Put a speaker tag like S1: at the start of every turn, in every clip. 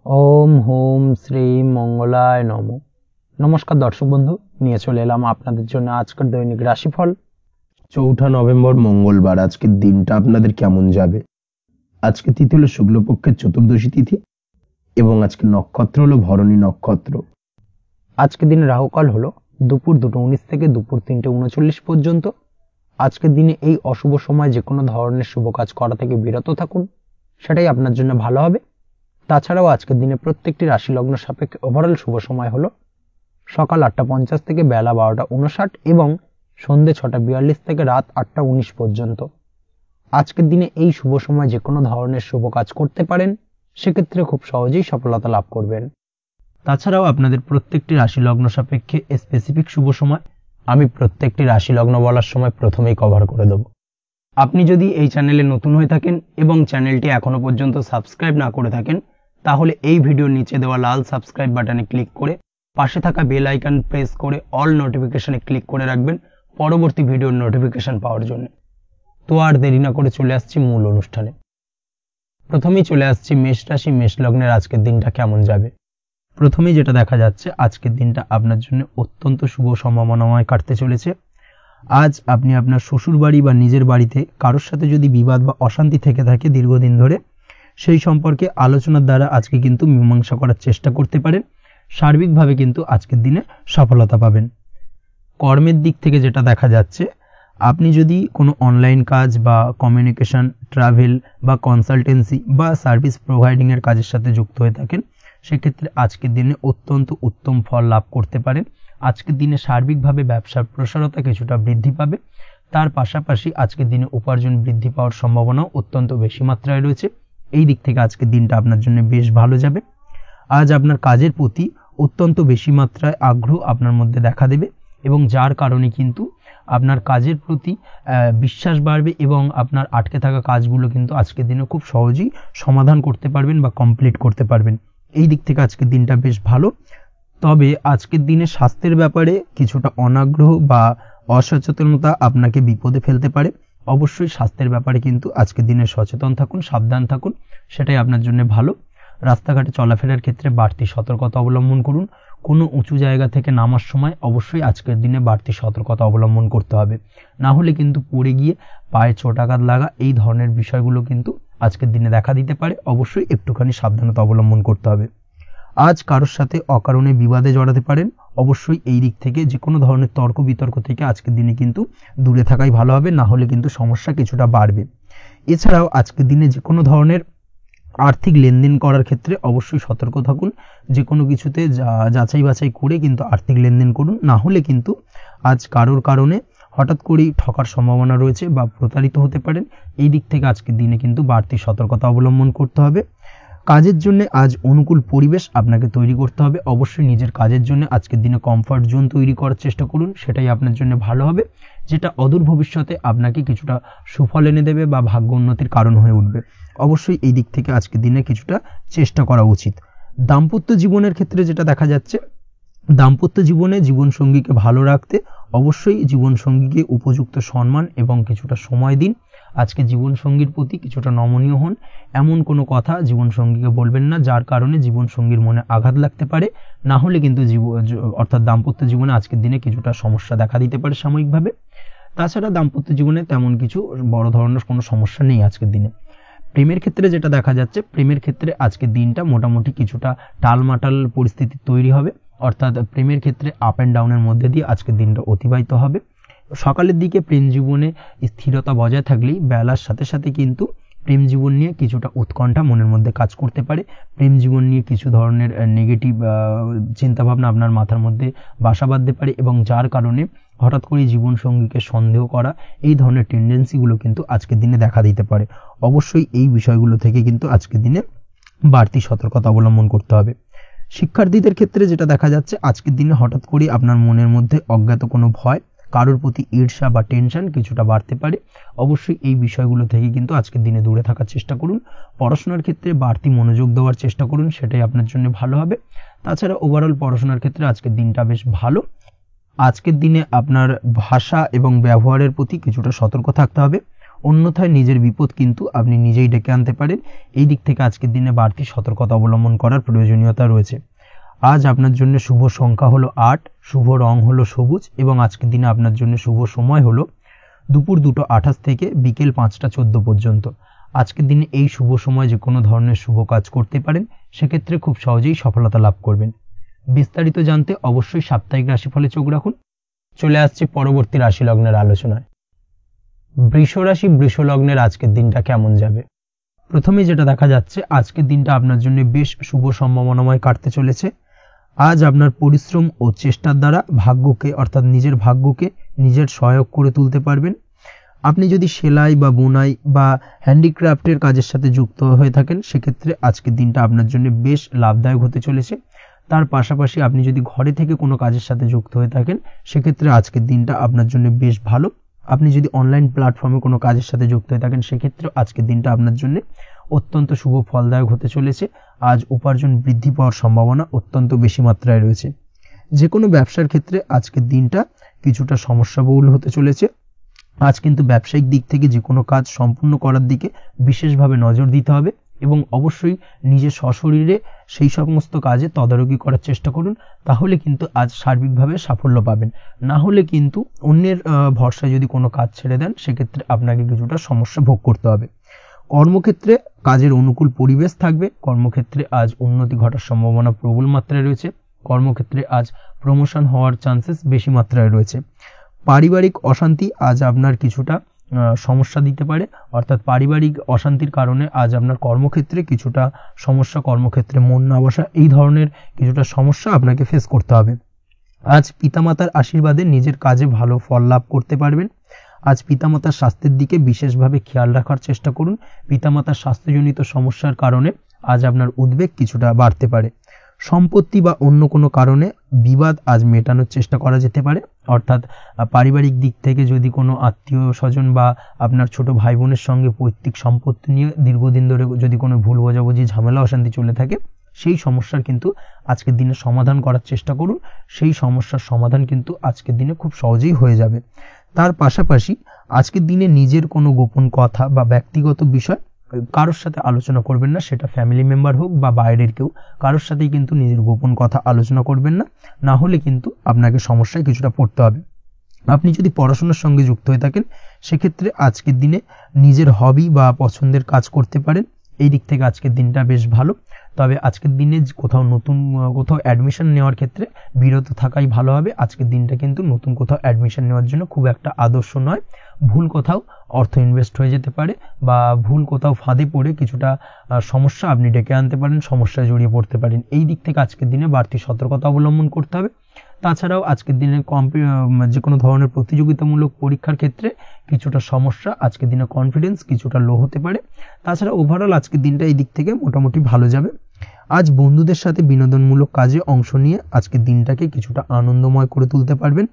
S1: ওম home Shri মঙ্গলায় নম। নমস্কার দর্শক বন্ধু, নিয়ে চলে এলাম আপনাদের জন্য আজকের দৈনিক রাশিফল।
S2: 4 নভেম্বর মঙ্গলবার। আজকের দিনটা আপনাদের কেমন যাবে? আজকে তিথি হলো শুক্লপক্ষের চতুর্দশী তিথি এবং আজকে নক্ষত্র হলো ভরণী নক্ষত্র।
S1: আজকের দিনে রাহুকাল হলো দুপুর 2:19 থেকে দুপুর 3:39 পর্যন্ত। আজকের দিনে এই অশুভ সময় যে কোনো ধরনের শুভ কাজ করা থেকে বিরত থাকুন, সেটাই আপনার জন্য ভালো হবে। তাছাড়াও আজকের দিনে প্রত্যেকটি রাশি লগ্ন সাপেক্ষে ওভারঅল শুভ সময় হলো সকাল 8:50 থেকে বেলা 12:59 এবং সন্ধ্যে 6:42 থেকে রাত 8:19 পর্যন্ত। আজকের দিনে এই শুভ সময় যে কোনো ধরনের শুভ কাজ করতে পারেন, সেক্ষেত্রে খুব সহজেই সফলতা লাভ করবেন। তাছাড়াও আপনাদের প্রত্যেকটি রাশি লগ্ন সাপেক্ষে স্পেসিফিক শুভ সময় আমি প্রত্যেকটি রাশি লগ্ন বলার সময় প্রথমেই কভার করে দেব। আপনি যদি এই চ্যানেলে নতুন হয়ে থাকেন এবং চ্যানেলটি এখনো পর্যন্ত সাবস্ক্রাইব না করে থাকেন, তাহলে এই ভিডিওর নিচে দেওয়া লাল সাবস্ক্রাইব বাটনে ক্লিক করে পাশে থাকা বেল আইকন প্রেস করে অল নোটিফিকেশনে ক্লিক করে রাখবেন পরবর্তী ভিডিওর নোটিফিকেশন পাওয়ার জন্য। তো আর দেরি না করে চলে আসছি মূল অনুষ্ঠানে। প্রথমেই চলে আসছি মেষ রাশি, মেষ লগ্নের আজকের দিনটা কেমন যাবে। প্রথমেই যেটা দেখা যাচ্ছে, আজকের দিনটা আপনার জন্য অত্যন্ত শুভ সম্ভাবনাময় কাটতে চলেছে। আজ আপনি আপনার শ্বশুর বাড়ি বা নিজের বাড়িতে কারোর সাথে যদি বিবাদ বা অশান্তি থেকে থাকে দীর্ঘদিন ধরে, সেই সম্পর্কে আলোচনার দ্বারা আজকে কিন্তু মীমাংসা করার চেষ্টা করতে পারেন। সার্বিকভাবে কিন্তু আজকের দিনে সফলতা পাবেন। কর্মের দিক থেকে যেটা দেখা যাচ্ছে, আপনি যদি কোনো অনলাইন কাজ বা কমিউনিকেশন, ট্রাভেল বা কনসালটেন্সি বা সার্ভিস প্রোভাইডিংয়ের কাজের সাথে যুক্ত হয়ে থাকেন, সেক্ষেত্রে আজকের দিনে অত্যন্ত উত্তম ফল লাভ করতে পারেন। আজকের দিনে সার্বিকভাবে ব্যবসার প্রসারতা কিছুটা বৃদ্ধি পাবে। তার পাশাপাশি আজকের দিনে উপার্জন বৃদ্ধি পাওয়ার সম্ভাবনাও অত্যন্ত বেশি মাত্রায় রয়েছে। এই দিক থেকে আজকের দিনটা আপনার জন্য বেশ ভালো যাবে। আজ আপনার কাজের প্রতি অত্যন্ত বেশি মাত্রায় আগ্রহ আপনার মধ্যে দেখা দেবে এবং যার কারণে কিন্তু আপনার কাজের প্রতি বিশ্বাস বাড়বে এবং আপনার আটকে থাকা কাজগুলো কিন্তু আজকের দিনে খুব সহজেই সমাধান করতে পারবেন বা কমপ্লিট করতে পারবেন। এই দিক থেকে আজকের দিনটা বেশ ভালো। তবে আজকের দিনে স্বাস্থ্যের ব্যাপারে কিছুটা অনাগ্রহ বা অসচেতনতা আপনাকে বিপদে ফেলতে পারে। অবশ্যই স্বাস্থ্যের ব্যাপারে কিন্তু আজকের দিনে সচেতন থাকুন, সাবধান থাকুন, সেটাই আপনার জন্য ভালো। রাস্তাঘাটে চলাফেরার ক্ষেত্রে বাড়তি সতর্কতা অবলম্বন করুন। কোনো উঁচু জায়গা থেকে নামার সময় অবশ্যই আজকের দিনে বাড়তি সতর্কতা অবলম্বন করতে হবে, না হলে কিন্তু পড়ে গিয়ে পায়ে চোটাঘাত লাগা এই ধরনের বিষয়গুলো কিন্তু আজকের দিনে দেখা দিতে পারে। অবশ্যই একটুখানি সাবধানতা অবলম্বন করতে হবে। আজ কারোর সাথে অকারণে বিবাদে জড়াতে পারেন। অবশ্যই এই দিক থেকে যে কোনো ধরনের তর্ক বিতর্ক থেকে আজকের দিনে কিন্তু দূরে থাকাই ভালো হবে, না হলে কিন্তু সমস্যা কিছুটা বাড়বে। এছাড়াও আজকের দিনে যে কোনো ধরনের আর্থিক লেনদেন করার ক্ষেত্রে অবশ্যই সতর্ক থাকুন। যে কোনো কিছুতে যাচাই বাছাই করে কিন্তু আর্থিক লেনদেন করুন, না হলে কিন্তু আজ কারোর কারণে হঠাৎ করেই ঠকার সম্ভাবনা রয়েছে বা প্রতারিত হতে পারেন। এই দিক থেকে আজকের দিনে কিন্তু বাড়তি সতর্কতা অবলম্বন করতে হবে। কাজের জন্য আজ অনুকূল পরিবেশ আপনাকে তৈরি করতে হবে। অবশ্যই নিজের কাজের জন্য আজকের দিনে কমফর্ট জোন তৈরি করার চেষ্টা করুন, সেটাই আপনার জন্য ভালো হবে, যেটা অদূর ভবিষ্যতে আপনাকে কিছুটা সুফল এনে দেবে বা ভাগ্য উন্নতির কারণ হয়ে উঠবে। অবশ্যই এই দিক থেকে আজকের দিনে কিছুটা চেষ্টা করা উচিত। দাম্পত্য জীবনের ক্ষেত্রে যেটা দেখা যাচ্ছে, দাম্পত্য জীবনে জীবনসঙ্গীকে ভালো রাখতে অবশ্যই জীবনসঙ্গীকে উপযুক্ত সম্মান এবং কিছুটা সময় দিন। আজকে জীবনসঙ্গীর প্রতি কিছুটা নমনীয় হন। এমন কোনো কথা জীবনসঙ্গীকে বলবেন না যার কারণে জীবনসঙ্গীর মনে আঘাত লাগতে পারে, না হলে কিন্তু অর্থাৎ দাম্পত্য জীবনে আজকের দিনে কিছুটা সমস্যা দেখা দিতে পারে সাময়িকভাবে। তাছাড়া দাম্পত্য জীবনে তেমন কিছু বড় ধরনের কোনো সমস্যা নেই আজকের দিনে। প্রেমের ক্ষেত্রে যেটা দেখা যাচ্ছে, প্রেমের ক্ষেত্রে আজকের দিনটা মোটামুটি কিছুটা টালমাটাল পরিস্থিতি তৈরি হবে, অর্থাৎ প্রেমের ক্ষেত্রে আপ অ্যান্ড ডাউনের মধ্যে দিয়ে আজকের দিনটা অতিবাহিত হবে। সকালের দিকে প্রেম জীবনে স্থিরতা বজায় থাকলেই বেলার সাথে সাথে কিন্তু প্রেম জীবন নিয়ে কিছুটা উৎকণ্ঠা মনের মধ্যে কাজ করতে পারে। প্রেম জীবন নিয়ে কিছু ধরনের নেগেটিভ চিন্তাভাবনা আপনার মাথার মধ্যে বাসা বাঁধতে পারে এবং যার কারণে হঠাৎ করে জীবনসঙ্গীকে সন্দেহ করা এই ধরনের টেন্ডেন্সিগুলো কিন্তু আজকের দিনে দেখা দিতে পারে। অবশ্যই এই বিষয়গুলো থেকে কিন্তু আজকের দিনে বাড়তি সতর্কতা অবলম্বন করতে হবে। শিক্ষার্থীদের ক্ষেত্রে যেটা দেখা যাচ্ছে, আজকের দিনে হঠাৎ করে আপনার মনের মধ্যে অজ্ঞাত কোনো ভয়, কারোর প্রতি ঈর্ষা বা টেনশন কিছুটা বাড়তে পারে। অবশ্যই এই বিষয়গুলো থেকে কিন্তু আজকের দিনে দূরে থাকার চেষ্টা করুন। পড়াশোনার ক্ষেত্রে বাড়তি মনোযোগ দেওয়ার চেষ্টা করুন, সেটাই আপনার জন্য ভালো হবে। তাছাড়া ওভারঅল পড়াশোনার ক্ষেত্রে আজকের দিনটা বেশ ভালো। আজকের দিনে আপনার ভাষা এবং ব্যবহারের প্রতি কিছুটা সতর্ক থাকতে হবে। অন্যথায় নিজের বিপদ কিন্তু আপনি নিজেই ডেকে আনতে পারেন। এই দিক থেকে আজকের দিনে বাড়তি সতর্কতা অবলম্বন করার প্রয়োজনীয়তা রয়েছে। আজ আপনার জন্য শুভ সংখ্যা হলো 8, শুভ রং হলো সবুজ এবং আজকের দিনে আপনার জন্য শুভ সময় হলো দুপুর 2:28 থেকে বিকেল 5:14 পর্যন্ত। আজকের দিনে এই শুভ সময় যে কোনো ধরনের শুভ কাজ করতে পারেন, সেক্ষেত্রে খুব সহজেই সফলতা লাভ করবেন। বিস্তারিত জানতে অবশ্যই সাপ্তাহিক রাশিফলে চোখ রাখুন। চলে আসছে পরবর্তী রাশি লগ্নের আলোচনায়। বৃষ রাশি, বৃষ লগ্নের আজকের দিনটা কেমন যাবে? প্রথমে যেটা দেখা যাচ্ছে, আজকের দিনটা আপনার জন্য বেশ শুভ সম্ভাবনাময় কাটতে চলেছে। আজ আপনার পরিশ্রম ও চেষ্টার দ্বারা ভাগ্যকে অর্থাৎ নিজের ভাগ্যকে নিজের সহায়ক করে তুলতে পারবেন। আপনি যদি সেলাই বা বুনাই বা হ্যান্ডিক্রাফটের কাজের সাথে যুক্ত হয়ে থাকেন, সেক্ষেত্রে আজকের দিনটা আপনার জন্য বেশ লাভদায়ক হতে চলেছে। তার পাশাপাশি আপনি যদি ঘরে থেকে কোনো কাজের সাথে যুক্ত হয়ে থাকেন, সেক্ষেত্রে আজকের দিনটা আপনার জন্য বেশ ভালো। আপনি যদি অনলাইন প্ল্যাটফর্মে কোনো কাজের সাথে যুক্ত হয়ে থাকেন, সেক্ষেত্রে আজকের দিনটা আপনার জন্য অত্যন্ত শুভ ফলদায়ক হতে চলেছে। আজ উপার্জন বৃদ্ধি পাওয়ার সম্ভাবনা অত্যন্ত বেশি মাত্রায় রয়েছে। যে কোনো ব্যবসার ক্ষেত্রে আজকের দিনটা কিছুটা সমস্যাবহুল হতে চলেছে। আজ কিন্তু ব্যবসায়িক দিক থেকে যে কোনো কাজ সম্পূর্ণ করার দিকে বিশেষভাবে নজর দিতে হবে এবং অবশ্যই নিজের সশরীরে সেই সমস্ত কাজে তদারকি করার চেষ্টা করুন। তাহলে কিন্তু আজ সার্বিকভাবে সাফল্য পাবেন। না হলে কিন্তু অন্যের ভরসায় যদি কোনো কাজ ছেড়ে দেন, সেক্ষেত্রে আপনাকে কিছুটা সমস্যা ভোগ করতে হবে। কর্মক্ষেত্রে কাজের অনুকূল পরিবেশ থাকবে। কর্মক্ষেত্রে আজ উন্নতি ঘটার সম্ভাবনা প্রবল মাত্রায় রয়েছে। কর্মক্ষেত্রে আজ প্রমোশন হওয়ার চান্সেস বেশি মাত্রায় রয়েছে। পারিবারিক অশান্তি আজ আপনার কিছুটা সমস্যা দিতে পারে, অর্থাৎ পারিবারিক অশান্তির কারণে আজ আপনার কর্মক্ষেত্রে কিছুটা সমস্যা, কর্মক্ষেত্রে মন না বসা, এই ধরনের কিছুটা সমস্যা আপনাকে ফেস করতে হবে। আজ পিতামাতার আশীর্বাদে নিজের কাজে ভালো ফল লাভ করতে পারবেন। আজ পিতামাতার স্বাস্থ্যের দিকে বিশেষভাবে খেয়াল রাখার চেষ্টা করুন। পিতামাতার স্বাস্থ্যজনিত সমস্যার কারণে আজ আপনার উদ্বেগ কিছুটা বাড়তে পারে। সম্পত্তি বা অন্য কোনো কারণে বিবাদ আজ মেটানোর চেষ্টা করা যেতে পারে, অর্থাৎ পারিবারিক দিক থেকে যদি কোনো আত্মীয় স্বজন বা আপনার ছোট ভাই বোনের সঙ্গে পৈতৃক সম্পত্তি নিয়ে দীর্ঘদিন ধরে যদি কোনো ভুল বোঝাবুঝি, ঝামেলা অশান্তি চলে থাকে, সেই সমস্যার কিন্তু আজকের দিনে সমাধান করার চেষ্টা করুন। সেই সমস্যার সমাধান কিন্তু আজকের দিনে খুব সহজেই হয়ে যাবে। তার পাশাপাশি আজকের দিনে নিজের কোনো গোপন কথা বা ব্যক্তিগত বিষয় কারোর সাথে আলোচনা করবেন না। সেটা ফ্যামিলি মেম্বার হোক বা বাইরের কেউ, কারোর সাথেই কিন্তু নিজের গোপন কথা আলোচনা করবেন না। না হলে কিন্তু আপনাকে সমস্যায় কিছুটা পড়তে হবে। আপনি যদি পড়াশোনার সঙ্গে যুক্ত হয়ে থাকেন, সেক্ষেত্রে আজকের দিনে নিজের হবি বা পছন্দের কাজ করতে পারেন। এই দিক থেকে আজকের দিনটা বেশ ভালো। তবে আজকের দিনে কোথাও অ্যাডমিশন নেওয়ার ক্ষেত্রে বিরত থাকাই ভালো হবে। আজকের দিনটা কিন্তু নতুন কোথাও অ্যাডমিশন নেওয়ার জন্য খুব একটা আদর্শ নয়। ভুল কোথাও অর্থ ইনভেস্ট হয়ে যেতে পারে বা ভুল কোথাও ফাঁদে পড়ে কিছুটা সমস্যা আপনি ডেকে আনতে পারেন, সমস্যায় জড়িয়ে পড়তে পারেন। এই দিক থেকে আজকের দিনে বাড়তি সতর্কতা অবলম্বন করতে হবে। তাছাড়াও আজকের দিনে যে কোনো ধরনের প্রতিযোগিতামূলক পরীক্ষার ক্ষেত্রে কিছুটা সমস্যা, আজকের দিনে কনফিডেন্স কিছুটা লো হতে পারে। তাছাড়া ওভারঅল আজকের দিনটা এই দিক থেকে মোটামুটি ভালো যাবে। আজ বন্ধুদের সাথে বিনোদনমূলক কাজে অংশ নিয়ে আজকের দিনটাকে কিছুটা আনন্দময় করে তুলতে পারবেন।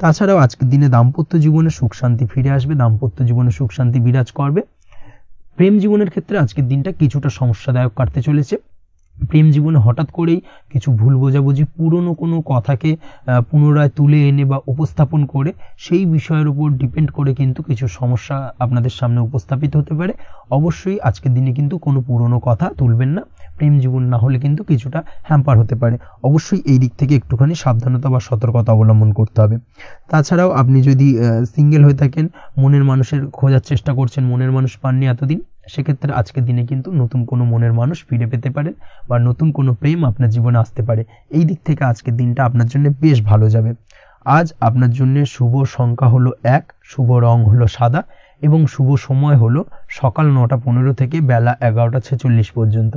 S1: তাছাড়াও আজকের দিনে দাম্পত্য জীবনে সুখ শান্তি ফিরে আসবে, দাম্পত্য জীবনে সুখ শান্তি বিরাজ করবে। প্রেম জীবনের ক্ষেত্রে আজকের দিনটা কিছুটা সমস্যাদায়ক কাটতে চলেছে। প্রেম জীবনে হঠাৎ করেই কিছু ভুল বোঝাবুঝি, পুরনো কোনো কথাকে পুনরায় তুলে এনে বা উপস্থাপন করে সেই বিষয়ের উপর ডিপেন্ড করে কিন্তু কিছু সমস্যা আপনাদের সামনে উপস্থাপিত হতে পারে। অবশ্যই আজকের দিনে কিন্তু কোনো পুরনো কথা তুলবেন না। প্রেম জীবন না হলে কিন্তু কিছুটা হ্যাম্পার হতে পারে। অবশ্যই এই দিক থেকে একটুখানি সাবধানতা বা সতর্কতা অবলম্বন করতে হবে। তাছাড়াও আপনি যদি সিঙ্গেল হয়ে থাকেন, মনের মানুষের খোঁজার চেষ্টা করছেন, মনের মানুষ পাননি এতদিন, সেক্ষেত্রে আজকের দিনে কিন্তু নতুন কোনো মনের মানুষ ফিরে পেতে পারেন বা নতুন কোনো প্রেম আপনার জীবনে আসতে পারে। এই দিক থেকে আজকের দিনটা আপনার জন্য বেশ ভালো যাবে। আজ আপনার জন্য শুভ সংখ্যা হলো 1, শুভ রং হলো সাদা এবং শুভ সময় হলো সকাল 9:15 থেকে বেলা 11:46 পর্যন্ত।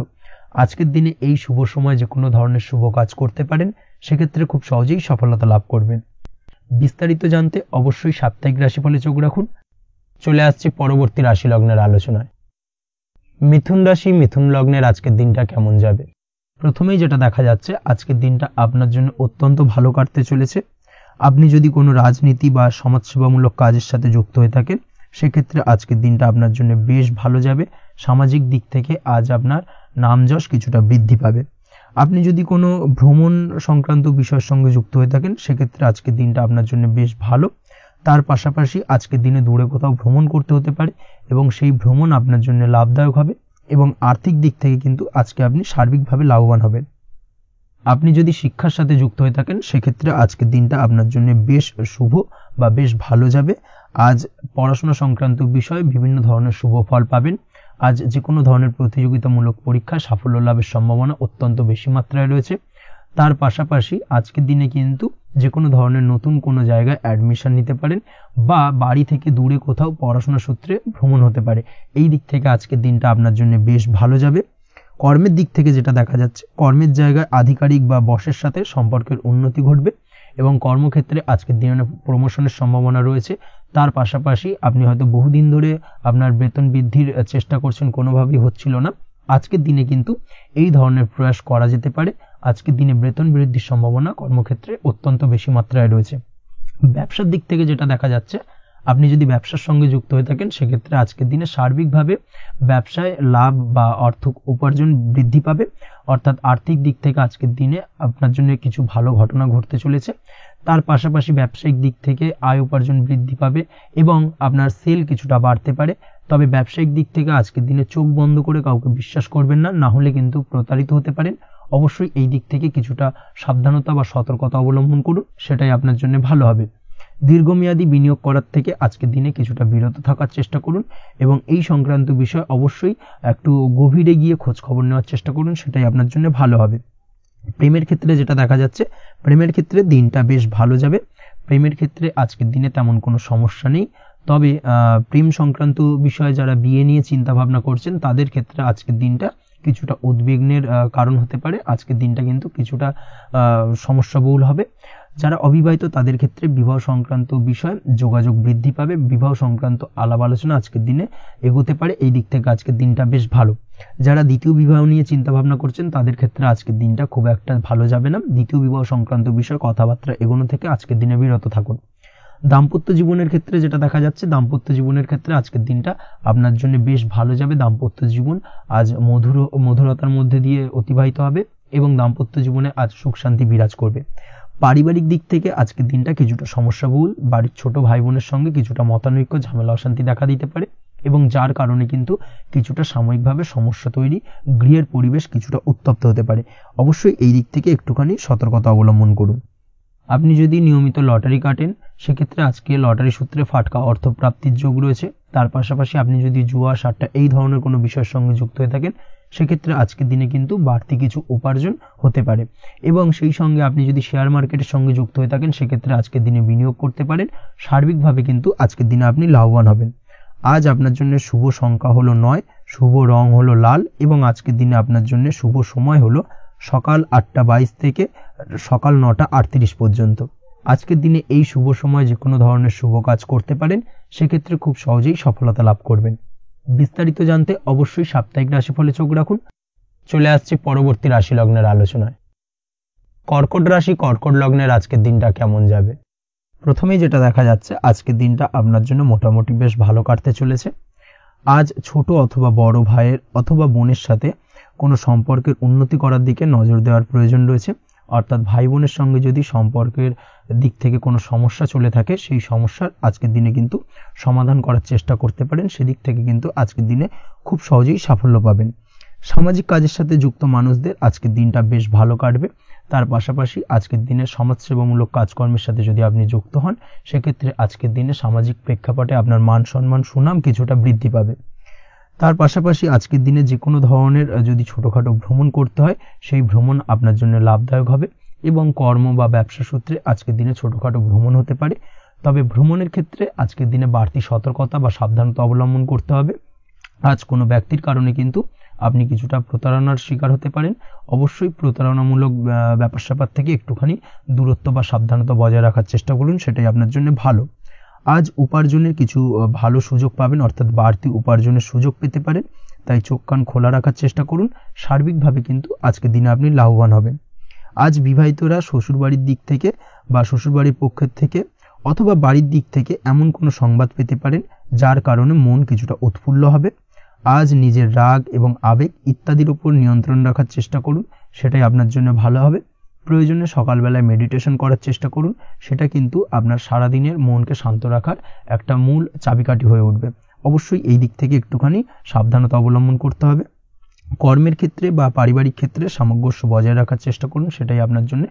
S1: আজকের দিনে এই শুভ সময় যে কোনো ধরনের শুভ কাজ করতে পারেন, সেক্ষেত্রে খুব সহজেই সফলতা লাভ করবেন। বিস্তারিত জানতে অবশ্যই সাপ্তাহিক রাশিফলে চোখ রাখুন। চলে আসছে পরবর্তী রাশি লগ্নের আলোচনায়। মিথুন রাশি, মিথুন লগ্নের আজকের দিনটা কেমন যাবে? প্রথমেই যেটা দেখা যাচ্ছে, আজকের দিনটা আপনার জন্য অত্যন্ত ভালো কাটতে চলেছে। আপনি যদি কোনো রাজনীতি বা সমাজসেবামূলক কাজের সাথে যুক্ত হয়ে থাকেন, সেক্ষেত্রে আজকের দিনটা আপনার জন্য বেশ ভালো যাবে। সামাজিক দিক থেকে আজ আপনার নামযশ কিছুটা বৃদ্ধি পাবে। আপনি যদি কোনো ভ্রমণ সংক্রান্ত বিষয়ের সঙ্গে যুক্ত হয়ে থাকেন, সেক্ষেত্রে আজকের দিনটা আপনার জন্য বেশ ভালো। তার পাশাপাশি আজকের দিনে দূরে কোথাও ভ্রমণ করতে হতে পারে এবং সেই ভ্রমণ আপনার জন্য লাভদায়ক হবে এবং আর্থিক দিক থেকে কিন্তু আজকে আপনি সার্বিকভাবে লাভবান হবেন। আপনি যদি শিক্ষার সাথে যুক্ত হয়ে থাকেন সেক্ষেত্রে আজকের দিনটা আপনার জন্য বেশ শুভ বা বেশ ভালো যাবে। আজ পড়াশোনা সংক্রান্ত বিষয়ে বিভিন্ন ধরনের শুভ ফল পাবেন। আজ যে কোনো ধরনের প্রতিযোগিতামূলক পরীক্ষায় সাফল্য লাভের সম্ভাবনা অত্যন্ত বেশি মাত্রায় রয়েছে। তার পাশাপাশি আজকের দিনে কিন্তু যে কোনো ধরনের নতুন কোনো জায়গায় অ্যাডমিশন নিতে পারেন বা বাড়ি থেকে দূরে কোথাও পড়াশোনা সূত্রে ভ্রমণ হতে পারে। এই দিক থেকে আজকের দিনটা আপনার জন্য বেশ ভালো যাবে। কর্মের দিক থেকে যেটা দেখা যাচ্ছে, কর্মের জায়গায় আধিকারিক বা বসের সাথে সম্পর্কের উন্নতি ঘটবে এবং কর্মক্ষেত্রে আজকের দিনে প্রমোশনের সম্ভাবনা রয়েছে। তার পাশাপাশি আপনি হয়তো বহুদিন ধরে আপনার বেতন বৃদ্ধির চেষ্টা করছেন, কোনোভাবেই হচ্ছিল না, আজকের দিনে কিন্তু এই ধরনের প্রয়াস করা যেতে পারে। আজকের দিনে বেতন বৃদ্ধির সম্ভাবনা কর্মক্ষেত্রে অত্যন্ত বেশি মাত্রায় রয়েছে। ব্যবসার দিক থেকে যেটা দেখা যাচ্ছে, আপনি যদি ব্যবসার সঙ্গে যুক্ত হয়ে থাকেন সেক্ষেত্রে আজকের দিনে সার্বিকভাবে ব্যবসায় লাভ বা অর্থ উপার্জন বৃদ্ধি পাবে, অর্থাৎ আর্থিক দিক থেকে আজকের দিনে আপনার জন্য কিছু ভালো ঘটনা ঘটতে চলেছে। তার পাশাপাশি ব্যবসায়িক দিক থেকে আয় উপার্জন বৃদ্ধি পাবে এবং আপনার সেল কিছুটা বাড়তে পারে। তবে ব্যবসায়িক দিক থেকে আজকের দিনে চোখ বন্ধ করে কাউকে বিশ্বাস করবেন না, না হলে কিন্তু প্রতারিত হতে পারেন। অবশ্যই এই দিক থেকে কিছুটা সাবধানতা বা সতর্কতা অবলম্বন করুন, সেটাই আপনার জন্য ভালো হবে। দীর্ঘমেয়াদী বিনিয়োগ করার থেকে আজকের দিনে কিছুটা বিরত থাকার চেষ্টা করুন এবং এই সংক্রান্ত বিষয় অবশ্যই একটু গভীরে গিয়ে খোঁজ খবর নেওয়ার চেষ্টা করুন, সেটাই আপনার জন্য ভালো হবে। প্রেমের ক্ষেত্রে যেটা দেখা যাচ্ছে, প্রেমের ক্ষেত্রে দিনটা বেশ ভালো যাবে। প্রেমের ক্ষেত্রে আজকের দিনে তেমন কোনো সমস্যা নেই। তবে প্রেম সংক্রান্ত বিষয়ে যারা বিয়ে নিয়ে চিন্তা ভাবনা করছেন তাদের ক্ষেত্রে আজকের দিনটা কিছুটা উদ্বিগ্নের কারণ হতে পারে। আজকের দিনটা কিন্তু কিছুটা সমস্যাবহুল হবে। যারা অবিবাহিত তাদের ক্ষেত্রে বিবাহ সংক্রান্ত বিষয়ে যোগাযোগ বৃদ্ধি পাবে, বিবাহ সংক্রান্ত আলাপ আলোচনা আজকের দিনে এগোতে পারে। এই দিক থেকে আজকের দিনটা বেশ ভালো। যারা দ্বিতীয় বিবাহ নিয়ে চিন্তা ভাবনা করছেন তাদের ক্ষেত্রে আজকের দিনটা খুব একটা ভালো যাবে না। দ্বিতীয় বিবাহ সংক্রান্ত বিষয়ে কথাবার্তা এগোনো থেকে আজকের দিনে বিরত থাকুন। দাম্পত্য জীবনের ক্ষেত্রে যেটা দেখা যাচ্ছে, দাম্পত্য জীবনের ক্ষেত্রে আজকের দিনটা আপনার জন্য বেশ ভালো যাবে। দাম্পত্য জীবন আজ মধুরতার মধ্যে দিয়ে অতিবাহিত হবে এবং দাম্পত্য জীবনে আজ সুখ শান্তি বিরাজ করবে। পারিবারিক দিক থেকে আজকের দিনটা কিছুটা সমস্যাবহুল। বাড়ির ছোট ভাই বোনের সঙ্গে কিছুটা মতানৈক্য, ঝামেলা অশান্তি দেখা দিতে পারে এবং যার কারণে কিন্তু কিছুটা সাময়িকভাবে সমস্যা তৈরি, গৃহের পরিবেশ কিছুটা উত্তপ্ত হতে পারে। অবশ্যই এই দিক থেকে একটুখানি সতর্কতা অবলম্বন করুন। আপনি যদি নিয়মিত লটারি কাটেন সেক্ষেত্রে আজকে লটারি সূত্রে ফাটকা অর্থপ্রাপ্তির যোগ রয়েছে। তার পাশাপাশি আপনি যদি জুয়া, সাট্টা এই ধরনের কোনো বিষয়ের সঙ্গে যুক্ত হয়ে থাকেন সেক্ষেত্রে আজকের দিনে কিন্তু বাড়তি কিছু উপার্জন হতে পারে এবং সেই সঙ্গে আপনি যদি শেয়ার মার্কেটের সঙ্গে যুক্ত হয়ে থাকেন সেক্ষেত্রে আজকের দিনে বিনিয়োগ করতে পারেন। সার্বিকভাবে কিন্তু আজকের দিনে আপনি লাভবান হবেন। আজ আপনার জন্য শুভ সংখ্যা হলো 9, শুভ রং হলো লাল এবং আজকের দিনে আপনার জন্য শুভ সময় হলো সকাল 8:22 থেকে সকাল 9:38 পর্যন্ত। আজকের দিনে এই শুভ সময় যে কোনো ধরনের শুভ কাজ করতে পারেন, সেক্ষেত্রে খুব সহজেই সফলতা লাভ করবেন। বিস্তারিত জানতে অবশ্যই সাপ্তাহিক রাশিফলে চোখ রাখুন। চলে আসছে পরবর্তী রাশি লগ্নের আলোচনায়। কর্কট রাশি, কর্কট লগ্নের আজকের দিনটা কেমন যাবে? প্রথমেই যেটা দেখা যাচ্ছে, আজকের দিনটা আপনার জন্য মোটামুটি বেশ ভালো কাটতে চলেছে। আজ ছোট অথবা বড় ভাইয়ের অথবা বোনের সাথে কোনো সম্পর্কের উন্নতি করার দিকে নজর দেওয়ার প্রয়োজন রয়েছে। অর্থাৎ ভাই বোনের সঙ্গে যদি সম্পর্কের দিক থেকে কোনো সমস্যা চলে থাকে সেই সমস্যার আজকের দিনে কিন্তু সমাধান করার চেষ্টা করতে পারেন। সেদিক থেকে কিন্তু আজকের দিনে খুব সহজেই সাফল্য পাবেন। সামাজিক কাজের সাথে যুক্ত মানুষদের আজকের দিনটা বেশ ভালো কাটবে। তার পাশাপাশি আজকের দিনে সমাজসেবামূলক কাজকর্মের সাথে যদি আপনি যুক্ত হন সেক্ষেত্রে আজকের দিনে সামাজিক প্রেক্ষাপটে আপনার মান সম্মান সুনাম কিছুটা বৃদ্ধি পাবে। তার পাশাপাশি আজকের দিনে যে কোনো ধরনের যদি ছোটোখাটো ভ্রমণ করতে হয় সেই ভ্রমণ আপনার জন্য লাভদায়ক হবে এবং কর্ম বা ব্যবসা সূত্রে আজকের দিনে ছোটোখাটো ভ্রমণ হতে পারে। তবে ভ্রমণের ক্ষেত্রে আজকের দিনে বাড়তি সতর্কতা বা সাবধানতা অবলম্বন করতে হবে। আজ কোনো ব্যক্তির কারণে কিন্তু আপনি কিছুটা প্রতারণার শিকার হতে পারেন। অবশ্যই প্রতারণামূলক ব্যাপার স্যাপার থেকে একটুখানি দূরত্ব বা সাবধানতা বজায় রাখার চেষ্টা করুন, সেটাই আপনার জন্য ভালো। আজ উপার্জনের কিছু ভালো সুযোগ পাবেন, অর্থাৎ বাড়তি উপার্জনের সুযোগ পেতে পারেন, তাই চোখ কান খোলা রাখার চেষ্টা করুন। সার্বিকভাবে কিন্তু আজকের দিনে আপনি লাভবান হবেন। আজ বিবাহিতরা শ্বশুরবাড়ির দিক থেকে বা শ্বশুরবাড়ির পক্ষের থেকে অথবা বাড়ির দিক থেকে এমন কোনো সংবাদ পেতে পারেন যার কারণে মন কিছুটা উৎফুল্ল হবে। আজ নিজের রাগ এবং আবেগ ইত্যাদির উপর নিয়ন্ত্রণ রাখার চেষ্টা করুন, সেটাই আপনার জন্য ভালো হবে। প্রয়োজনে সকালবেলায় মেডিটেশন করার চেষ্টা করুন, সেটা কিন্তু আপনার সারাদিনের মনকে শান্ত রাখার একটা মূল চাবিকাঠি হয়ে উঠবে। অবশ্যই এই দিক থেকে একটুখানি সাবধানতা অবলম্বন করতে হবে। কর্মের ক্ষেত্রে বা পারিবারিক ক্ষেত্রে সামঞ্জস্য বজায় রাখার চেষ্টা করুন, সেটাই আপনার জন্য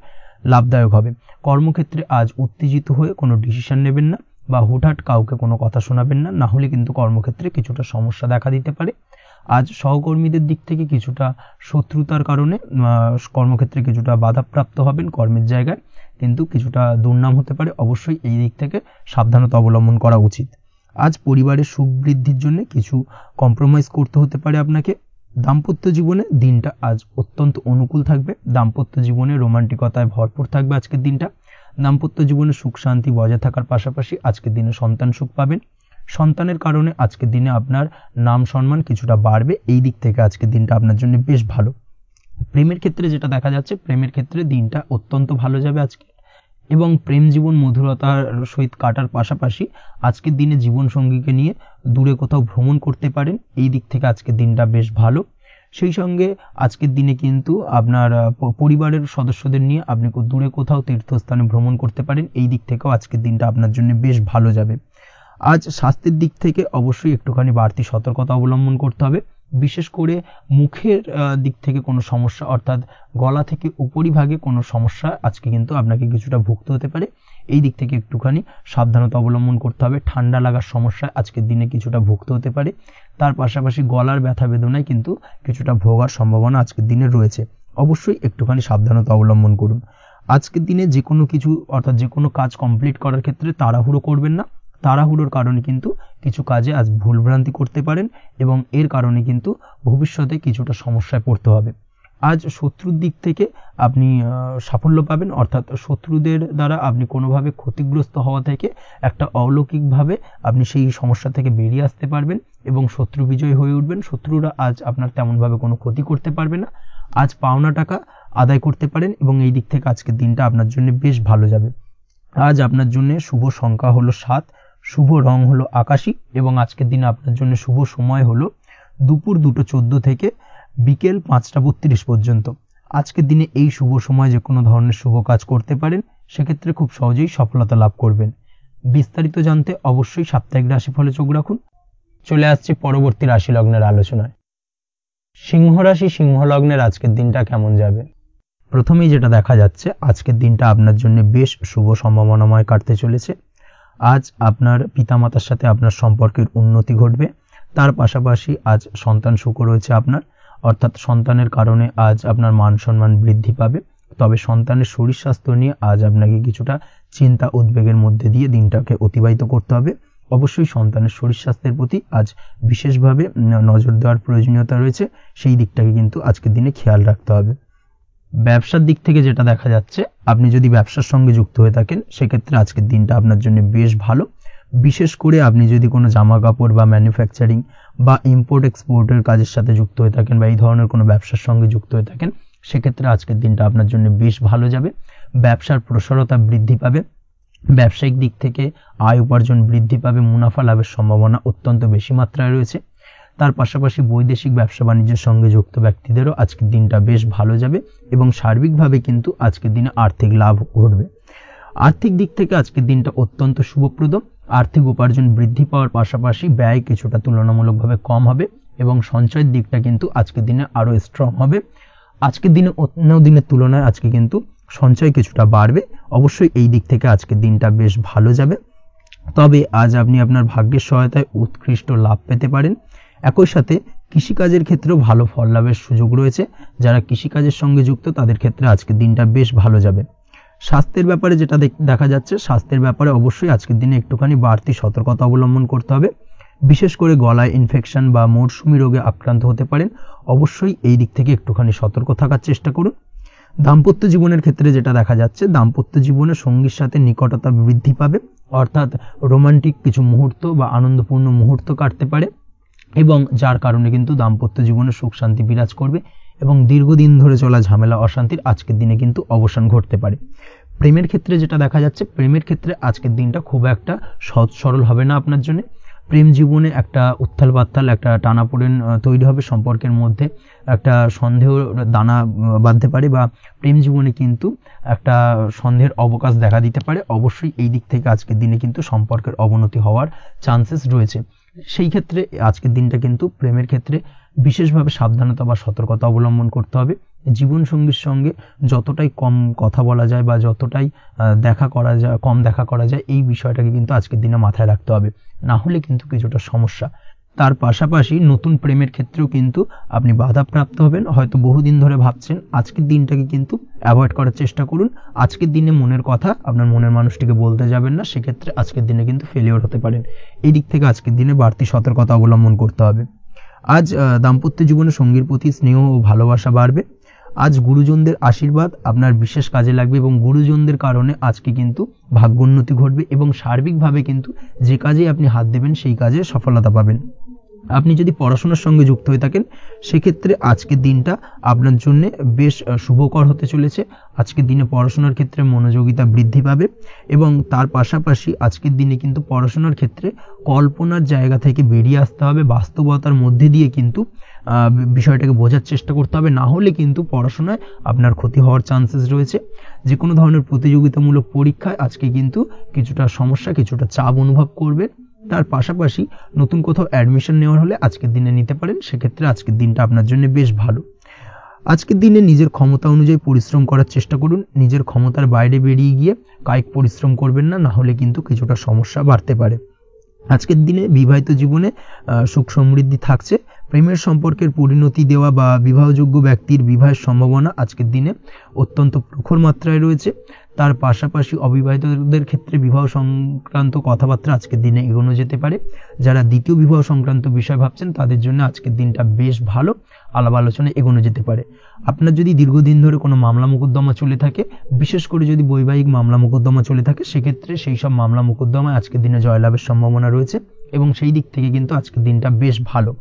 S1: লাভদায়ক হবে। কর্মক্ষেত্রে আজ উত্তেজিত হয়ে কোনো ডিসিশন নেবেন না বা হুটহাট কাউকে কোনো কথা শোনাবেন না, না হলে কিন্তু কর্মক্ষেত্রে কিছুটা সমস্যা দেখা দিতে পারে। আজ সহকর্মীদের দিক থেকে কিছুটা শত্রুতার কারণে কর্মক্ষেত্রে কিছুটা বাধাপ্রাপ্ত হবেন, কর্মের জায়গায় কিন্তু কিছুটা দুর্নাম হতে পারে। অবশ্যই এই দিক থেকে সাবধানতা অবলম্বন করা উচিত। আজ পরিবারের সুখ বৃদ্ধির জন্য কিছু কম্প্রোমাইজ করতে হতে পারে আপনাকে। দাম্পত্য জীবনে দিনটা আজ অত্যন্ত অনুকূল থাকবে। দাম্পত্য জীবনে রোমান্টিকতায় ভরপুর থাকবে আজকের দিনটা। দাম্পত্য জীবনে সুখ শান্তি বজায় থাকার পাশাপাশি আজকের দিনে সন্তান সুখ পাবেন। সন্তানের কারণে আজকের দিনে আপনার নাম সম্মান কিছুটা বাড়বে। এই দিক থেকে আজকের দিনটা আপনার জন্য বেশ ভালো। প্রেমের ক্ষেত্রে যেটা দেখা যাচ্ছে, প্রেমের ক্ষেত্রে দিনটা অত্যন্ত ভালো যাবে আজকে, এবং প্রেম জীবন মধুরতার সহিত কাটার পাশাপাশি আজকের দিনে জীবন সঙ্গীকে নিয়ে দূরে কোথাও ভ্রমণ করতে পারেন। এই দিক থেকে আজকের দিনটা বেশ ভালো। সেই সঙ্গে আজকের দিনে কিন্তু আপনার পরিবারের সদস্যদের নিয়ে আপনি দূরে কোথাও তীর্থস্থানে ভ্রমণ করতে পারেন। এই দিক থেকেও আজকের দিনটা আপনার জন্য বেশ ভালো যাবে। আজ স্বাস্থ্যের দিক থেকে অবশ্যই একটুখানি বাড়তি সতর্কতা অবলম্বন করতে হবে। বিশেষ করে মুখের দিক থেকে কোনো সমস্যা, অর্থাৎ গলা থেকে উপরিভাগে কোনো সমস্যা আজকে কিন্তু আপনাকে কিছুটা ভুগতে হতে পারে। এই দিক থেকে একটুখানি সাবধানতা অবলম্বন করতে হবে। ঠান্ডা লাগার সমস্যায় আজকের দিনে কিছুটা ভুগতে হতে পারে। তার পাশাপাশি গলার ব্যথা বেদনায় কিন্তু কিছুটা ভোগার সম্ভাবনা আজকের দিনে রয়েছে। অবশ্যই একটুখানি সাবধানতা অবলম্বন করুন। আজকের দিনে যে কোনো কিছু, অর্থাৎ যে কোনো কাজ কমপ্লিট করার ক্ষেত্রে তাড়াহুড়ো করবেন না। তাড়াহুড়োর কারণে কিন্তু কিছু কাজে আজ ভুলভ্রান্তি করতে পারেন এবং এর কারণে কিন্তু ভবিষ্যতে কিছুটা সমস্যায় পড়তে হবে। আজ শত্রুর দিক থেকে আপনি সাফল্য পাবেন, অর্থাৎ শত্রুদের দ্বারা আপনি কোনোভাবে ক্ষতিগ্রস্ত হওয়া থেকে একটা অলৌকিকভাবে আপনি সেই সমস্যা থেকে বেরিয়ে আসতে পারবেন এবং শত্রু বিজয় হয়ে উঠবেন। শত্রুরা আজ আপনার তেমনভাবে কোনো ক্ষতি করতে পারবে না। আজ পাওনা টাকা আদায় করতে পারেন এবং এই দিক থেকে আজকের দিনটা আপনার জন্য বেশ ভালো যাবে। আজ আপনার জন্য শুভ সংখ্যা হলো 7, শুভ রং হলো আকাশী এবং আজকের দিনে আপনার জন্য শুভ সময় হলো দুপুর 2:14 থেকে বিকেল 5:32 পর্যন্ত। আজকের দিনে এই শুভ সময় যে কোনো ধরনের শুভ কাজ করতে পারেন, সেক্ষেত্রে খুব সহজেই সফলতা লাভ করবেন। বিস্তারিত জানতে অবশ্যই সাপ্তাহিক রাশিফলে চোখ রাখুন। চলে আসছে পরবর্তী রাশি লগ্নের আলোচনায়। সিংহ রাশি, সিংহ লগ্নের আজকের দিনটা কেমন যাবে? প্রথমেই যেটা দেখা যাচ্ছে, আজকের দিনটা আপনার জন্য বেশ শুভ সম্ভাবনাময় কাটতে চলেছে। আজ আপনার পিতামাতার সাথে আপনার সম্পর্কের উন্নতি ঘটবে। তার পাশাপাশি আজ সন্তান সুখ রয়েছে আপনার, অর্থাৎ সন্তানের কারণে আজ আপনার মান সম্মান বৃদ্ধি পাবে। তবে সন্তানের শরীর স্বাস্থ্য নিয়ে আজ আপনাকে কিছুটা চিন্তা উদ্বেগের মধ্যে দিয়ে দিনটাকে অতিবাহিত করতে হবে। অবশ্যই সন্তানের শরীর স্বাস্থ্যের প্রতি আজ বিশেষভাবে নজর দেওয়ার প্রয়োজনীয়তা রয়েছে, সেই দিকটাকে কিন্তু আজকের দিনে খেয়াল রাখতে হবে। ব্যবসার দিক থেকে যেটা দেখা যাচ্ছে, আপনি যদি ব্যবসার সঙ্গে যুক্ত হয়ে থাকেন, সেক্ষেত্রে আজকের দিনটা আপনার জন্য বেশ ভালো। বিশেষ করে আপনি যদি কোনো জামা কাপড় বা ম্যানুফ্যাকচারিং বা ইম্পোর্ট এক্সপোর্টের কাজের সাথে যুক্ত হয়ে থাকেন বা এই ধরনের কোনো ব্যবসার সঙ্গে যুক্ত হয়ে থাকেন, সেক্ষেত্রে আজকের দিনটা আপনার জন্য বেশ ভালো যাবে। ব্যবসার প্রসারতা বৃদ্ধি পাবে, ব্যবসায়িক দিক থেকে আয় উপার্জন বৃদ্ধি পাবে, মুনাফা লাভের সম্ভাবনা অত্যন্ত বেশি মাত্রায় রয়েছে। তার পাশাপাশি বৈদেশিক ব্যবসা বাণিজ্যের সঙ্গে যুক্ত ব্যক্তিদেরও আজকের দিনটা বেশ ভালো যাবে এবং সার্বিকভাবে কিন্তু আজকের দিনে আর্থিক লাভ ঘটবে। আর্থিক দিক থেকে আজকের দিনটা অত্যন্ত শুভপ্রদ। আর্থিক উপার্জন বৃদ্ধি পাওয়ার পাশাপাশি ব্যয় কিছুটা তুলনামূলকভাবে কম হবে এবং সঞ্চয়ের দিকটা কিন্তু আজকের দিনে আরো স্ট্রং হবে। আজকের দিনে অন্য দিনের তুলনায় আজকে কিন্তু সঞ্চয় কিছুটা বাড়বে। অবশ্যই এই দিক থেকে আজকের দিনটা বেশ ভালো যাবে। তবে আজ আপনি আপনার ভাগ্যের সহায়তায় উৎকৃষ্ট লাভ পেতে পারেন। একই সাথে কৃষিকাজের ক্ষেত্রেও ভালো ফল লাভের সুযোগ রয়েছে। যারা কৃষিকাজের সঙ্গে যুক্ত তাদের ক্ষেত্রে আজকের দিনটা বেশ ভালো যাবে। স্বাস্থ্যের ব্যাপারে যেটা দেখা যাচ্ছে, স্বাস্থ্যের ব্যাপারে অবশ্যই আজকের দিনে একটুখানি বাড়তি সতর্কতা অবলম্বন করতে হবে। বিশেষ করে গলায় ইনফেকশন বা মৌসুমী রোগে আক্রান্ত হতে পারেন। অবশ্যই এই দিক থেকে একটুখানি সতর্ক থাকার চেষ্টা করুন। দাম্পত্য জীবনের ক্ষেত্রে যেটা দেখা যাচ্ছে, দাম্পত্য জীবনে সঙ্গীর সাথে নিকটতা বৃদ্ধি পাবে, অর্থাৎ রোমান্টিক কিছু মুহূর্ত বা আনন্দপূর্ণ মুহূর্ত কাটতে পারে এবং যার কারণে কিন্তু দাম্পত্য জীবনে সুখ শান্তি বিরাজ করবে এবং দীর্ঘদিন ধরে চলা ঝামেলা অশান্তির আজকের দিনে কিন্তু অবসান ঘটতে পারে। প্রেমের ক্ষেত্রে যেটা দেখা যাচ্ছে, প্রেমের ক্ষেত্রে আজকের দিনটা খুব একটা সহজ সরল হবে না আপনার জন্য। প্রেম জীবনে একটা উত্থাল পাত্তাল একটা টানাপোড়েন তৈরি হবে, সম্পর্কের মধ্যে একটা সন্দেহ দানা বাঁধতে পারে, বা প্রেম জীবনে কিন্তু একটা সন্দেহের অবকাশ দেখা দিতে পারে। অবশ্যই এই দিক থেকে আজকের দিনে কিন্তু সম্পর্কের অবনতি হওয়ার চান্সেস রয়েছে। সেই ক্ষেত্রে আজকের দিনটা কিন্তু প্রেমের ক্ষেত্রে বিশেষভাবে সাবধানতা বা সতর্কতা অবলম্বন করতে হবে। জীবন সঙ্গীর সঙ্গে যতটাই কম কথা বলা যায় বা যতটাই কম দেখা করা যায়, এই বিষয়টাকে কিন্তু আজকের দিনে মাথায় রাখতে হবে, না হলে কিন্তু কিছুটা সমস্যা। তার পাশাপাশি নতুন প্রেমের ক্ষেত্রেও কিন্তু আপনি বাধাপ্রাপ্ত হবেন। হয়তো বহুদিন ধরে ভাবছেন, আজকের দিনটাকে কিন্তু অ্যাভয়েড করার চেষ্টা করুন। আজকের দিনে মনের কথা আপনার মনের মানুষটিকে বলতে যাবেন না, সেক্ষেত্রে আজকের দিনে কিন্তু ফেলিওর হতে পারেন। এই দিক থেকে আজকের দিনে বাড়তি সতর্কতা অবলম্বন করতে হবে। আজ দাম্পত্য জীবনে সঙ্গীর প্রতি স্নেহ ও ভালোবাসা বাড়বে। আজ গুরুজনদের আশীর্বাদ আপনার বিশেষ কাজে লাগবে এবং গুরুজনদের কারণে আজকে কিন্তু ভাগ্যোন্নতি ঘটবে এবং সার্বিকভাবে কিন্তু যে কাজে আপনি হাত দেবেন সেই কাজে সফলতা পাবেন। আপনি যদি পড়াশোনার সঙ্গে যুক্ত হয়ে থাকেন, সেক্ষেত্রে আজকের দিনটা আপনার জন্য বেশ শুভকর হতে চলেছে। আজকের দিনে পড়াশোনার ক্ষেত্রে মনোযোগিতা বৃদ্ধি পাবে এবং তার পাশাপাশি আজকের দিনে কিন্তু পড়াশোনার ক্ষেত্রে কল্পনার জায়গা থেকে বেরিয়ে আসতে হবে, বাস্তবতার মধ্যে দিয়ে কিন্তু বিষয়টাকে বোঝার চেষ্টা করতে হবে, না হলে কিন্তু পড়াশোনায় আপনার ক্ষতি হওয়ার চান্সেস রয়েছে। যে কোনো ধরনের প্রতিযোগিতামূলক পরীক্ষায় আজকে কিন্তু কিছুটা সমস্যা, কিছুটা চাপ অনুভব করবেন। তার পাশাপাশি নতুন কোথাও অ্যাডমিশন নেওয়ার হলে আজকের দিনে নিতে পারেন, সেক্ষেত্রে আজকের দিনটা আপনার জন্য বেশ ভালো। আজকের দিনে নিজের ক্ষমতা অনুযায়ী পরিশ্রম করার চেষ্টা করুন। নিজের ক্ষমতার বাইরে বেরিয়ে গিয়ে কায়িক পরিশ্রম করবেন না, না হলে কিন্তু কিছুটা সমস্যা বাড়তে পারে। আজকের দিনে বিবাহিত জীবনে সুখ সমৃদ্ধি থাকছে। প্রেমের সম্পর্কের পরিণতি দেওয়া বা বিবাহযোগ্য ব্যক্তির বিবাহের সম্ভাবনা আজকের দিনে অত্যন্ত প্রখর মাত্রায় রয়েছে। তার পাশাপাশি অবিবাহিতদের ক্ষেত্রে বিবাহ সংক্রান্ত কথাবার্তা আজকের দিনে এগোনো যেতে পারে। যারা দ্বিতীয় বিবাহ সংক্রান্ত বিষয় ভাবছেন, তাদের জন্য আজকের দিনটা বেশ ভালো, আলাপ আলোচনায় এগোনো যেতে পারে। আপনার যদি দীর্ঘদিন ধরে কোনো মামলা মোকদ্দমা চলে থাকে, বিশেষ করে যদি বৈবাহিক মামলা মোকদ্দমা চলে থাকে, সেক্ষেত্রে সেই সব মামলা মোকদ্দমায় আজকের দিনে জয়লাভের সম্ভাবনা রয়েছে এবং সেই দিক থেকে কিন্তু আজকের দিনটা বেশ ভালো।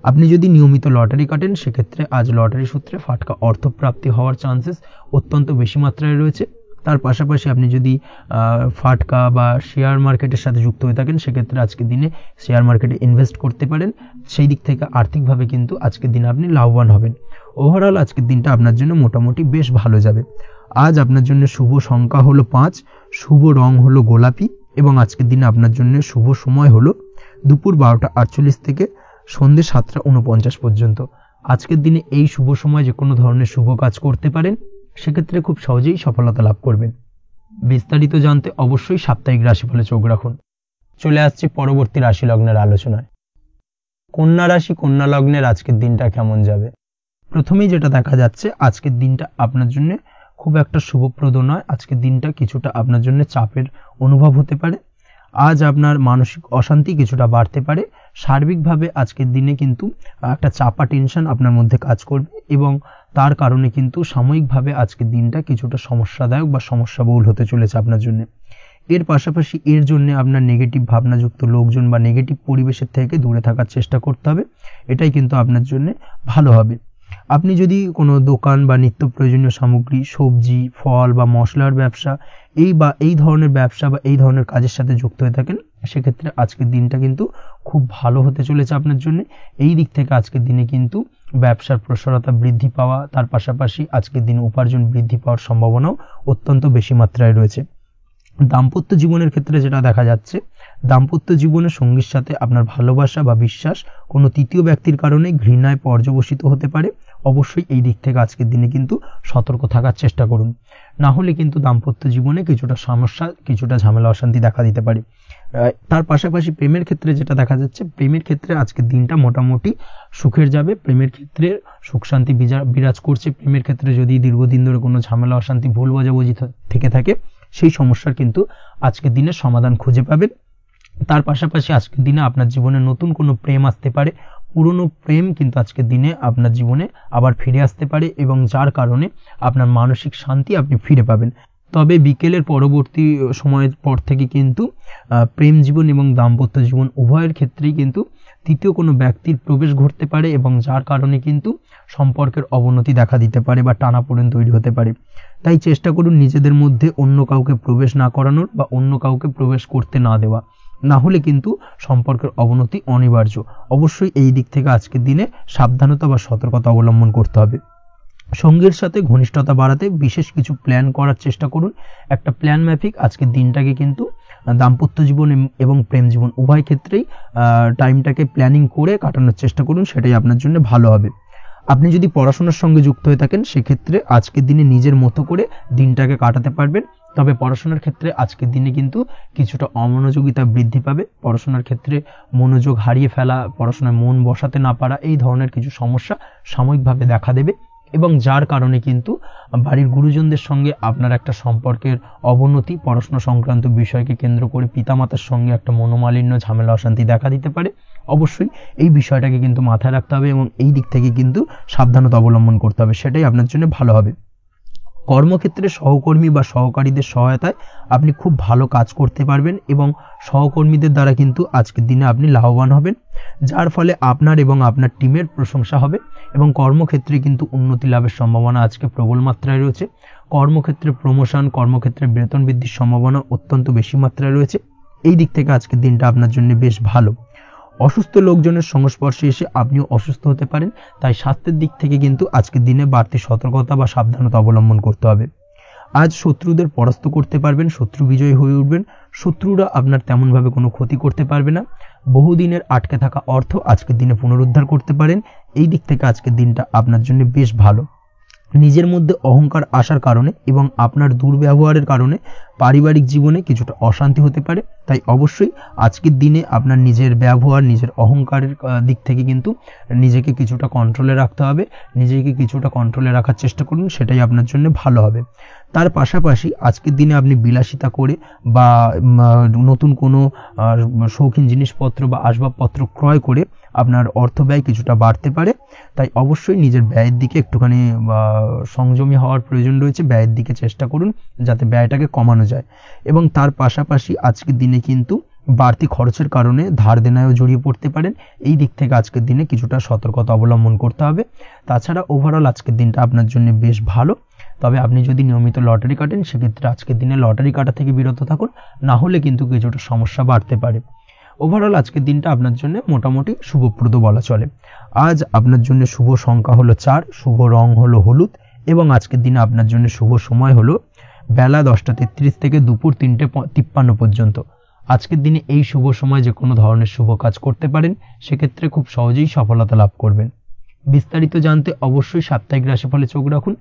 S1: আপনি যদি নিয়মিত লটারি কাটেন, সেক্ষেত্রে আজ লটারি সূত্রে ফাটকা অর্থপ্রাপ্তি হওয়ার চান্সেস অত্যন্ত বেশি মাত্রায় রয়েছে। তার পাশাপাশি আপনি যদি ফাটকা বা শেয়ার মার্কেটের সাথে যুক্ত হয়ে থাকেন, সেক্ষেত্রে আজকের দিনে শেয়ার মার্কেটে ইনভেস্ট করতে পারেন। সেই দিক থেকে আর্থিকভাবে কিন্তু আজকের দিনে আপনি লাভবান হবেন। ওভারঅল আজকের দিনটা আপনার জন্য মোটামুটি বেশ ভালো যাবে। আজ আপনার জন্য শুভ সংখ্যা হলো 5, শুভ রং হলো গোলাপি এবং আজকের দিনে আপনার জন্য শুভ সময় হলো দুপুর 12:48 থেকে সন্ধ্যে 7:49 পর্যন্ত। আজকের দিনে এই শুভ সময় যে কোনো ধরনের শুভ কাজ করতে পারেন, সেক্ষেত্রে খুব সহজেই সফলতা লাভ করবেন। বিস্তারিত জানতে অবশ্যই সাপ্তাহিক রাশিফলে চোখ রাখুন। চলে আসছে পরবর্তী রাশি লগ্নের আলোচনায়। কন্যা রাশি, কন্যা লগ্নের আজকের দিনটা কেমন যাবে? প্রথমেই যেটা দেখা যাচ্ছে, আজকের দিনটা আপনার জন্য খুব একটা শুভপ্রদ নয়। আজকের দিনটা কিছুটা আপনার জন্য চাপের অনুভব হতে পারে। আজ আপনার মানসিক অশান্তি কিছুটা বাড়তে পারে। সার্বিকভাবে আজকের দিনে কিন্তু একটা চাপা টেনশন আপনার মধ্যে কাজ করবে এবং তার কারণে কিন্তু সাময়িকভাবে আজকের দিনটা কিছুটা সমস্যাদায়ক বা সমস্যাবহুল হতে চলেছে আপনার জন্য। এর পাশাপাশি এর জন্য আপনার নেগেটিভ ভাবনাযুক্ত লোকজন বা নেগেটিভ পরিবেশের থেকে দূরে থাকার চেষ্টা করতে হবে। এটাই কিন্তু আপনার জন্য ভালো হবে। আপনি যদি কোনো দোকান বা নিত্য প্রয়োজনীয় সামগ্রী, সবজি, ফল বা মশলার ব্যবসা এই ধরনের ব্যবসা বা এই ধরনের কাজের সাথে যুক্ত হয়ে থাকেন, সেক্ষেত্রে আজকের দিনটা কিন্তু খুব ভালো হতে চলেছে আপনার জন্য। এই দিক থেকে আজকের দিনে কিন্তু ব্যবসার প্রসারতা বৃদ্ধি পাওয়া, তার পাশাপাশি আজকের দিনে উপার্জন বৃদ্ধি পাওয়ার সম্ভাবনাও অত্যন্ত বেশি মাত্রায় রয়েছে। দাম্পত্য জীবনের ক্ষেত্রে যেটা দেখা যাচ্ছে, দাম্পত্য জীবনে সঙ্গীর সাথে আপনার ভালোবাসা বা বিশ্বাস কোনো তৃতীয় ব্যক্তির কারণে ঘৃণায় পর্যবসিত হতে পারে। অবশ্যই এই দিক থেকে আজকের দিনে কিন্তু সতর্ক থাকার চেষ্টা করুন, না হলে কিন্তু দাম্পত্য জীবনে কিছুটা সমস্যা, কিছুটা ঝামেলা অশান্তি দেখা দিতে পারে। তার পাশাপাশি প্রেমের ক্ষেত্রে যেটা দেখা যাচ্ছে, প্রেমের ক্ষেত্রে আজকের দিনটা মোটামুটি সুখের যাবে। প্রেমের ক্ষেত্রে সুখ শান্তি বিরাজ করছে। প্রেমের ক্ষেত্রে যদি দীর্ঘদিন ধরে কোনো ঝামেলা অশান্তি, ভুল বোঝাবুঝি থেকে থাকে, সেই সমস্যার কিন্তু আজকের দিনে সমাধান খুঁজে পাবেন। তার পাশাপাশি আজকের দিনে আপনার জীবনে নতুন কোনো প্রেম আসতে পারে। পুরনো প্রেম কিন্তু আজকের দিনে আপনার জীবনে আবার ফিরে আসতে পারে এবং যার কারণে আপনার মানসিক শান্তি আপনি ফিরে পাবেন। তবে বিকেলের পরবর্তী সময়ের পর থেকে কিন্তু প্রেম জীবন এবং দাম্পত্য জীবন উভয়ের ক্ষেত্রেই কিন্তু তৃতীয় কোনো ব্যক্তির প্রবেশ ঘটতে পারে এবং যার কারণে কিন্তু সম্পর্কের অবনতি দেখা দিতে পারে বা টানাপোড়েন তৈরি হতে পারে। তাই চেষ্টা করুন নিজেদের মধ্যে অন্য কাউকে প্রবেশ না করানোর বা অন্য কাউকে প্রবেশ করতে না দেওয়া। না হলে কিন্তু সম্পর্কের অবনতি অনিবার্য। অবশ্যই এই দিক থেকে আজকের দিনে সাবধানতা বা সতর্কতা অবলম্বন করতে হবে। সঙ্গীর সাথে ঘনিষ্ঠতা বাড়াতে বিশেষ কিছু প্ল্যান করার চেষ্টা করুন। একটা প্ল্যান মাফিক আজকের দিনটাকে কিন্তু দাম্পত্য জীবন এবং প্রেম জীবন উভয় ক্ষেত্রেই টাইমটাকে প্ল্যানিং করে কাটানোর চেষ্টা করুন, সেটাই আপনার জন্য ভালো হবে। আপনি যদি পড়াশোনার সঙ্গে যুক্ত হয়ে থাকেন সেক্ষেত্রে আজকের দিনে নিজের মতো করে দিনটাকে কাটাতে পারবেন। তবে পড়াশোনার ক্ষেত্রে আজকের দিনে কিন্তু কিছুটা অমনোযোগিতা বৃদ্ধি পাবে। পড়াশোনার ক্ষেত্রে মনোযোগ হারিয়ে ফেলা, পড়াশোনায় মন বসাতে না পারা, এই ধরনের কিছু সমস্যা সাময়িকভাবে দেখা দেবে এবং যার কারণে কিন্তু বাড়ির গুরুজনদের সঙ্গে আপনার একটা সম্পর্কের অবনতি, পড়াশোনা সংক্রান্ত বিষয়কে কেন্দ্র করে পিতামাতার সঙ্গে একটা মনোমালিন্য, ঝামেলা, অশান্তি দেখা দিতে পারে। অবশ্যই এই বিষয়টাকে কিন্তু মাথায় রাখতে হবে এবং এই দিক থেকে কিন্তু সাবধানতা অবলম্বন করতে হবে, সেটাই আপনার জন্য ভালো হবে। কর্মক্ষেত্রে সহকর্মী বা সহকারীদের সহায়তায় আপনি খুব ভালো কাজ করতে পারবেন এবং সহকর্মীদের দ্বারা কিন্তু আজকের দিনে আপনি লাভবান হবেন, যার ফলে আপনার এবং আপনার টিমের প্রশংসা হবে এবং কর্মক্ষেত্রে কিন্তু উন্নতি লাভের সম্ভাবনা আজকে প্রবল মাত্রায় রয়েছে। কর্মক্ষেত্রে প্রমোশন, কর্মক্ষেত্রে বেতন বৃদ্ধির সম্ভাবনা অত্যন্ত বেশি মাত্রায় রয়েছে। এই দিক থেকে আজকের দিনটা আপনার জন্য বেশ ভালো। অসুস্থ লোকজনের সংস্পর্শে এসে আপনিও অসুস্থ হতে পারেন, তাই স্বাস্থ্যের দিক থেকে কিন্তু আজকের দিনে বাড়তি সতর্কতা বা সাবধানতা অবলম্বন করতে হবে। আজ শত্রুদের পরাস্ত করতে পারবেন, শত্রু বিজয়ী হয়ে উঠবেন, শত্রুরা আপনার তেমনভাবে কোনো ক্ষতি করতে পারবে না। বহুদিনের আটকে থাকা অর্থ আজকের দিনে পুনরুদ্ধার করতে পারেন। এই দিক থেকে আজকের দিনটা আপনার জন্য বেশ ভালো। নিজের মধ্যে অহংকার আসার কারণে এবং আপনার দুর্ব্যবহারের কারণে পারিবারিক জীবনে কিছুটা অশান্তি হতে পারে, তাই অবশ্যই আজকের দিনে আপনার নিজের ব্যবহার, নিজের অহংকারের দিক থেকে কিন্তু নিজেকে কিছুটা কন্ট্রোলে রাখতে হবে। নিজেকে কিছুটা কন্ট্রোলে রাখার চেষ্টা করুন, সেটাই আপনার জন্য ভালো হবে। তার পাশাপাশি আজকের দিনে আপনি বিলাসিতা করে বা নতুন কোনো শৌখিন জিনিসপত্র বা আসবাবপত্র ক্রয় করে আপনার অর্থ ব্যয় কিছুটা বাড়তে পারে, তাই অবশ্যই নিজের ব্যয়ের দিকে একটুখানি সংযমী হওয়ার প্রয়োজন রয়েছে। ব্যয়ের দিকে চেষ্টা করুন যাতে ব্যয়টাকে কমানো যায় এবং তার পাশাপাশি আজকের দিনে কিন্তু বাড়তি খরচের কারণে ধার দেনায়ও জড়িয়ে পড়তে পারেন। এই দিক থেকে আজকের দিনে কিছুটা সতর্কতা অবলম্বন করতে হবে। তাছাড়া ওভারঅল আজকের দিনটা আপনার জন্য বেশ ভালো। তবে আপনি যদি নিয়মিত লটারি কাটেন সেক্ষেত্রে আজকের দিনে লটারি কাটা থেকে বিরত থাকুন, না হলে কিন্তু কিছুটা সমস্যা বাড়তে পারে। ওভারঅল আজকের দিনটা আপনার জন্য মোটামুটি শুভপ্রদ বলা চলে। আজ আপনার জন্য শুভ সংখ্যা হলো 4, শুভ রং হলো হলুদ এবং আজকের দিনে আপনার জন্য শুভ সময় হলো বেলা 10:33 থেকে দুপুর 3:53 পর্যন্ত। আজকের দিনে এই শুভ সময় যে কোনো ধরনের শুভ কাজ করতে পারেন, সেক্ষেত্রে খুব সহজেই সফলতা লাভ করবেন। বিস্তারিত জানতে অবশ্যই সাপ্তাহিক রাশিফলে চোখ রাখুন।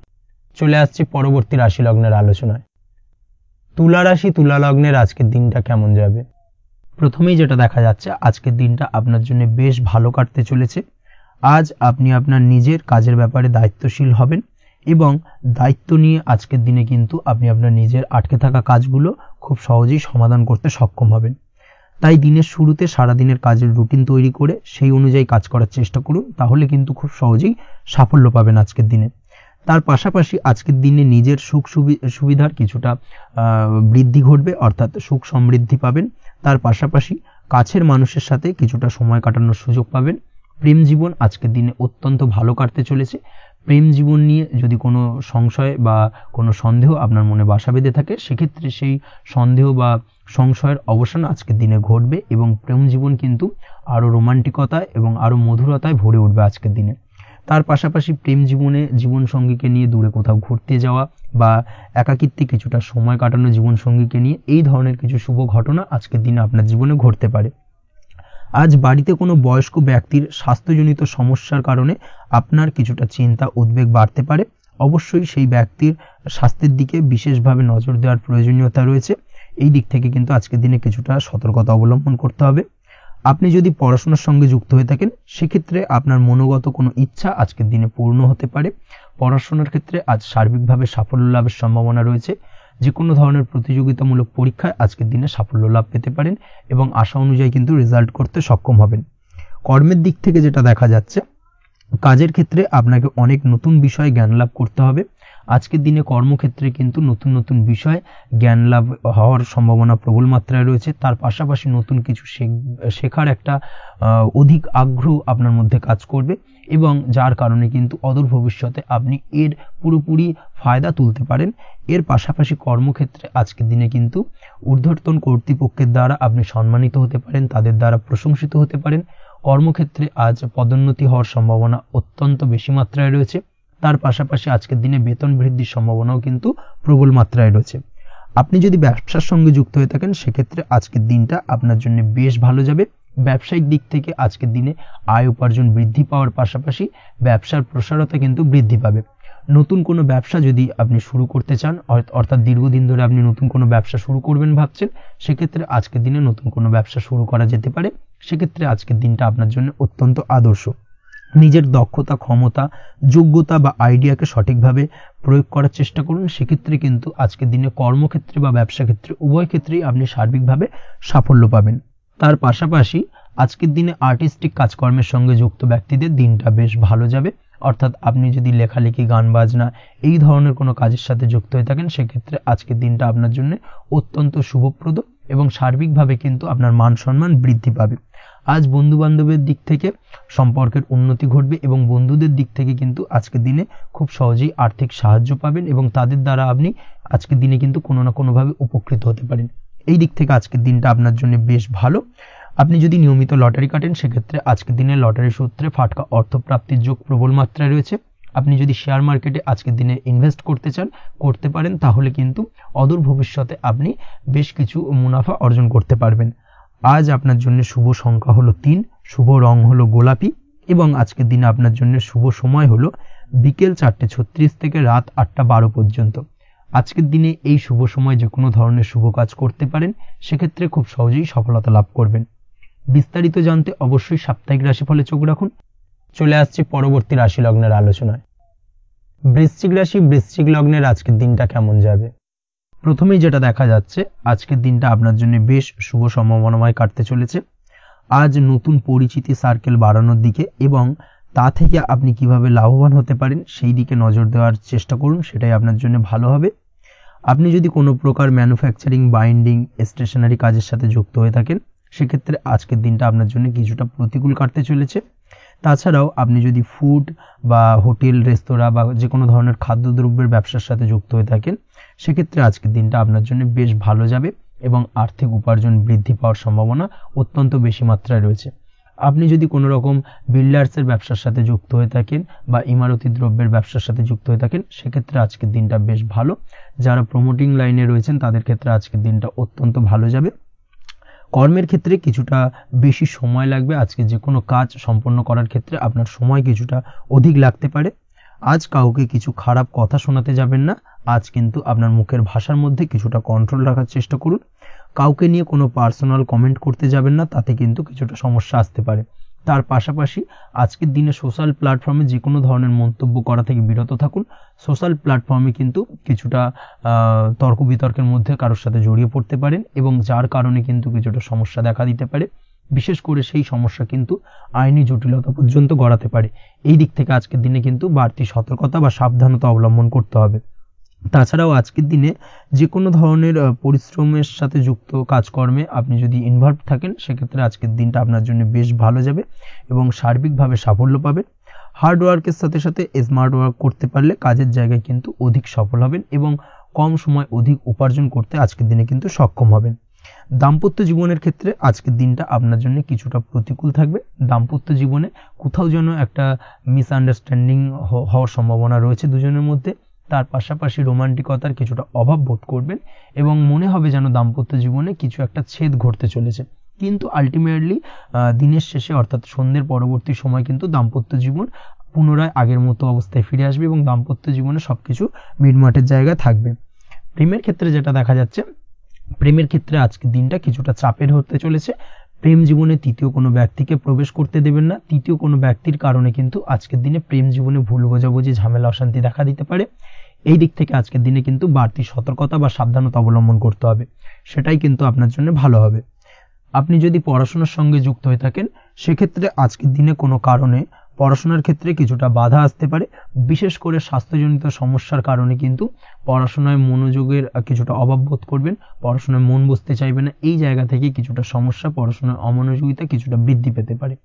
S1: চলে আসছে পরবর্তী রাশি লগ্নের আলোচনায়। তুলা রাশি, তুলা লগ্নের আজকের দিনটা কেমন যাবে? প্রথমেই যেটা দেখা যাচ্ছে আজকের দিনটা আপনার জন্য বেশ ভালো কাটতে চলেছে। আজ আপনি আপনার নিজের কাজের ব্যাপারে দায়িত্বশীল হবেন এবং দায়িত্ব নিয়ে আজকের দিনে কিন্তু আপনি আপনার নিজের আটকে থাকা কাজগুলো খুব সহজেই সমাধান করতে সক্ষম হবেন। তাই দিনের শুরুতে সারাদিনের কাজের রুটিন তৈরি করে সেই অনুযায়ী কাজ করার চেষ্টা করুন, তাহলে কিন্তু খুব সহজেই সাফল্য পাবেন আজকের দিনে। তার পাশাপাশি আজকের দিনে নিজের সুখ সুবিধার কিছুটা বৃদ্ধি ঘটবে, অর্থাৎ সুখ সমৃদ্ধি পাবেন। তার পাশাপাশি কাছের মানুষের সাথে কিছুটা সময় কাটানোর সুযোগ পাবেন। প্রেম জীবন আজকের দিনে অত্যন্ত ভালো কাটতে চলেছে। প্রেম জীবন নিয়ে যদি কোনো সংশয় বা কোনো সন্দেহ আপনার মনে বাসা বেঁধে থাকে, সেক্ষেত্রে সেই সন্দেহ বা সংশয়ের অবসান আজকের দিনে ঘটবে এবং প্রেম জীবন কিন্তু আরও রোমান্টিকতায় এবং আরও মধুরতায় ভরে উঠবে আজকের দিনে। তার পাশাপাশি প্রেম জীবনে জীবনসঙ্গীকে নিয়ে দূরে কোথাও ঘুরতে যাওয়া বা একাকিত্বে কিছুটা সময় কাটানো জীবনসঙ্গীকে নিয়ে, এই ধরনের কিছু শুভ ঘটনা আজকের দিনে আপনার জীবনে ঘটতে পারে। আজ বাড়িতে কোনো বয়স্ক ব্যক্তির স্বাস্থ্যজনিত সমস্যার কারণে আপনার কিছুটা চিন্তা উদ্বেগ বাড়তে পারে। অবশ্যই সেই ব্যক্তির স্বাস্থ্যের দিকে বিশেষভাবে নজর দেওয়ার প্রয়োজনীয়তা রয়েছে। এই দিক থেকে কিন্তু আজকের দিনে কিছুটা সতর্কতা অবলম্বন করতে হবে। আপনি যদি পড়াশোনার সঙ্গে যুক্ত হয়ে থাকেন সেক্ষেত্রে আপনার মনোগত কোনো ইচ্ছা আজকের দিনে পূর্ণ হতে পারে। পড়াশোনার ক্ষেত্রে আজ সার্বিকভাবে সাফল্য লাভের সম্ভাবনা রয়েছে। যে কোনো ধরনের প্রতিযোগিতামূলক পরীক্ষায় আজকের দিনে সাফল্য লাভ পেতে পারেন এবং আশা অনুযায়ী কিন্তু রেজাল্ট করতে সক্ষম হবেন। কর্মের দিক থেকে যেটা দেখা যাচ্ছে, কাজের ক্ষেত্রে আপনাকে অনেক নতুন বিষয়ে জ্ঞান লাভ করতে হবে। আজকের দিনে কর্মক্ষেত্রে কিন্তু নতুন নতুন বিষয় জ্ঞান লাভ হওয়ার সম্ভাবনা প্রবল মাত্রায় রয়েছে। তার পাশাপাশি নতুন কিছু শেখার একটা অধিক আগ্রহ আপনার মধ্যে কাজ করবে, এবং যার কারণে কিন্তু অদূর ভবিষ্যতে আপনি এর পুরোপুরি ফায়দা তুলতে পারেন। এর পাশাপাশি কর্মক্ষেত্রে আজকের দিনে কিন্তু ঊর্ধ্বতন কর্তৃপক্ষের দ্বারা আপনি সম্মানিত হতে পারেন, তাদের দ্বারা প্রশংসিত হতে পারেন। কর্মক্ষেত্রে আজ পদোন্নতি হওয়ার সম্ভাবনা অত্যন্ত বেশি মাত্রায় রয়েছে। তার পাশাপাশি আজকের দিনে বেতন বৃদ্ধির সম্ভাবনাও কিন্তু প্রবল মাত্রায় রয়েছে। আপনি যদি ব্যবসার সঙ্গে যুক্ত হয়ে থাকেন সেক্ষেত্রে আজকের দিনটা আপনার জন্য বেশ ভালো যাবে। ব্যবসায়িক দিক থেকে আজকের দিনে আয় উপার্জন বৃদ্ধি পাওয়ার পাশাপাশি ব্যবসার প্রসারতা কিন্তু বৃদ্ধি পাবে। নতুন কোনো ব্যবসা যদি আপনি শুরু করতে চান, অর্থাৎ দীর্ঘদিন ধরে আপনি নতুন কোনো ব্যবসা শুরু করবেন ভাবছেন, সেক্ষেত্রে আজকের দিনে নতুন কোনো ব্যবসা শুরু করা যেতে পারে। সেক্ষেত্রে আজকের দিনটা আপনার জন্য অত্যন্ত আদর্শ। নিজের দক্ষতা, ক্ষমতা, যোগ্যতা বা আইডিয়াকে সঠিকভাবে প্রয়োগ করার চেষ্টা করুন। সেক্ষেত্রে কিন্তু আজকের দিনে কর্মক্ষেত্রে বা ব্যবসা ক্ষেত্রে উভয় ক্ষেত্রেই আপনি সার্বিকভাবে সাফল্য পাবেন। তার পাশাপাশি আজকের দিনে আর্টিস্টিক কাজকর্মের সঙ্গে যুক্ত ব্যক্তিদের দিনটা বেশ ভালো যাবে। অর্থাৎ আপনি যদি লেখালেখি, গান বাজনা এই ধরনের কোনো কাজের সাথে যুক্ত হয়ে থাকেন সেক্ষেত্রে আজকের দিনটা আপনার জন্য অত্যন্ত শুভপ্রদ এবং সার্বিকভাবে কিন্তু আপনার মান সম্মান বৃদ্ধি পাবে। আজ বন্ধু বান্ধবের দিক থেকে সম্পর্কের উন্নতি ঘটবে এবং বন্ধুদের দিক থেকে কিন্তু আজকের দিনে খুব সহজেই আর্থিক সাহায্য পাবেন এবং তাদের দ্বারা আপনি আজকের দিনে কিন্তু কোনো না কোনোভাবে উপকৃত হতে পারেন। এই দিক থেকে আজকের দিনটা আপনার জন্য বেশ ভালো। আপনি যদি নিয়মিত লটারি কাটেন সেক্ষেত্রে আজকের দিনে লটারি সূত্রে ফাটকা অর্থপ্রাপ্তির যোগ প্রবল মাত্রায় রয়েছে। আপনি যদি শেয়ার মার্কেটে আজকের দিনে ইনভেস্ট করতে চান, করতে পারেন, তাহলে কিন্তু অদূর ভবিষ্যতে আপনি বেশ কিছু মুনাফা অর্জন করতে পারবেন। আজ আপনার জন্য শুভ সংখ্যা হলো 3, শুভ রং হলো গোলাপি এবং আজকের দিনে আপনার জন্য শুভ সময় হলো বিকেল 4:36 থেকে রাত 8:12 পর্যন্ত। আজকের দিনে এই শুভ সময় যে কোনো ধরনের শুভ কাজ করতে পারেন, সেক্ষেত্রে খুব সহজেই সফলতা লাভ করবেন। বিস্তারিত জানতে অবশ্যই সাপ্তাহিক রাশিফলে চোখ রাখুন। চলে আসছে পরবর্তী রাশি লগ্নের আলোচনায়। বৃশ্চিক রাশি, বৃশ্চিক লগ্নের আজকের দিনটা কেমন যাবে? প্রথমেই যেটা দেখা যাচ্ছে, আজকের দিনটা আপনার জন্য বেশ শুভ সম্ভাবনাময় কাটতে চলেছে। আজ নতুন পরিচিতি সার্কেল বাড়ানোর দিকে এবং তা থেকে আপনি কিভাবে লাভবান হতে পারেন সেই দিকে নজর দেওয়ার চেষ্টা করুন, সেটাই আপনার জন্য ভালো হবে। আপনি যদি কোনো প্রকার ম্যানুফ্যাকচারিং, বাইন্ডিং, স্টেশনারি কাজের সাথে যুক্ত হয়ে থাকেন সেক্ষেত্রে আজকের দিনটা আপনার জন্য কিছুটা প্রতিকূল কাটতে চলেছে। তাছাড়াও আপনি যদি ফুড বা হোটেল, রেস্তোরাঁ বা যে কোনো ধরনের খাদ্যদ্রব্যের ব্যবসার সাথে যুক্ত হয়ে থাকেন সেক্ষেত্রে আজকের দিনটা আপনার জন্য বেশ ভালো যাবে এবং আর্থিক উপার্জন বৃদ্ধি পাওয়ার সম্ভাবনা অত্যন্ত বেশি মাত্রায় রয়েছে। আপনি যদি কোনো রকম বিল্ডার্সের ব্যবসার সাথে যুক্ত হয়ে থাকেন বা ইমারতি দ্রব্যের ব্যবসার সাথে যুক্ত হয়ে থাকেন সেক্ষেত্রে আজকের দিনটা বেশ ভালো। যারা প্রমোটিং লাইনে রয়েছেন তাদের ক্ষেত্রে আজকের দিনটা অত্যন্ত ভালো যাবে। কর্মের ক্ষেত্রে কিছুটা বেশি সময় লাগবে। আজকে যে কোনো কাজ সম্পন্ন করার ক্ষেত্রে আপনার সময় কিছুটা অধিক লাগতে পারে। আজ কাউকে কিছু খারাপ কথা শোনাতে যাবেন না। আজ কিন্তু আপনার মুখের ভাষার মধ্যে কিছুটা কন্ট্রোল রাখার চেষ্টা করুন। কাউকে নিয়ে কোনো পার্সোনাল কমেন্ট করতে যাবেন না, তাতে কিন্তু কিছুটা সমস্যা আসতে পারে। তার পাশাপাশি আজকের দিনে সোশ্যাল প্ল্যাটফর্মে যে কোনো ধরনের মন্তব্য করা থেকে বিরত থাকুন। সোশ্যাল প্ল্যাটফর্মে কিন্তু কিছুটা তর্ক বিতর্কের মধ্যে কারোর সাথে জড়িয়ে পড়তে পারেন এবং যার কারণে কিন্তু কিছুটা সমস্যা দেখা দিতে পারে। বিশেষ করে সেই সমস্যা কিন্তু আইনি জটিলতা পর্যন্ত গড়াতে পারে। এই দিক থেকে আজকের দিনে কিন্তু বাড়তি সতর্কতা বা সাবধানতা অবলম্বন করতে হবে। তাছাড়াও আজকের দিনে যে কোনো ধরনের পরিশ্রমের সাথে যুক্ত কাজকর্মে আপনি যদি ইনভলভ থাকেন সেক্ষেত্রে আজকের দিনটা আপনার জন্য বেশ ভালো যাবে এবং সার্বিকভাবে সাফল্য পাবেন। হার্ড ওয়ার্কের সাথে সাথে স্মার্ট ওয়ার্ক করতে পারলে কাজের জায়গায় কিন্তু অধিক সফল হবেন এবং কম সময় অধিক উপার্জন করতে আজকের দিনে কিন্তু সক্ষম হবেন। দাম্পত্য জীবনের ক্ষেত্রে আজকের দিনটা আপনার জন্য কিছুটা প্রতিকূল থাকবে। দাম্পত্য জীবনে কোথাও যেন একটা মিসআন্ডারস্ট্যান্ডিং হওয়ার সম্ভাবনা রয়েছে দুজনের মধ্যে। তার পাশাপাশি রোমান্টিকতার কিছুটা অভাব বোধ করবেন এবং মনে হবে যেন দাম্পত্য জীবনে কিছু একটা ছেদ ঘটতে চলেছে। কিন্তু আলটিমেটলি দিনের শেষে অর্থাৎ সন্ধ্যের পরবর্তী সময় কিন্তু দাম্পত্য জীবন পুনরায় আগের মতো অবস্থায় ফিরে আসবে এবং দাম্পত্য জীবনে সবকিছু মিটমাটের জায়গায় থাকবে। প্রেমের ক্ষেত্রে যেটা দেখা যাচ্ছে, প্রেমের ক্ষেত্রে আজকের দিনটা কিছুটা চাপের হতে চলেছে। প্রেম জীবনে তৃতীয় কোনো ব্যক্তিকে প্রবেশ করতে দেবেন না। তৃতীয় কোনো ব্যক্তির কারণে কিন্তু আজকের দিনে প্রেম জীবনে ভুল বোঝাবুঝি, ঝামেলা, অশান্তি দেখা দিতে পারে। এই দিক থেকে আজকের দিনে কিন্তু বাড়তি সতর্কতা বা সাবধানতা অবলম্বন করতে হবে, সেটাই কিন্তু আপনার জন্য ভালো হবে। আপনি যদি পড়াশোনার সঙ্গে যুক্ত হয়ে থাকেন সেক্ষেত্রে আজকের দিনে কোনো কারণে পড়াশোনার ক্ষেত্রে কিছুটা বাধা আসতে পারে, বিশেষ করে স্বাস্থ্যজনিত সমস্যার কারণে কিন্তু পড়াশোনায় মনোযোগের কিছুটা অভাব বোধ করবেন, পড়াশোনায় মন বসতে চাইবে না। এই জায়গা থেকে কিছুটা সমস্যা, পড়াশোনার অমনোযোগিতা কিছুটা বৃদ্ধি পেতে পারে।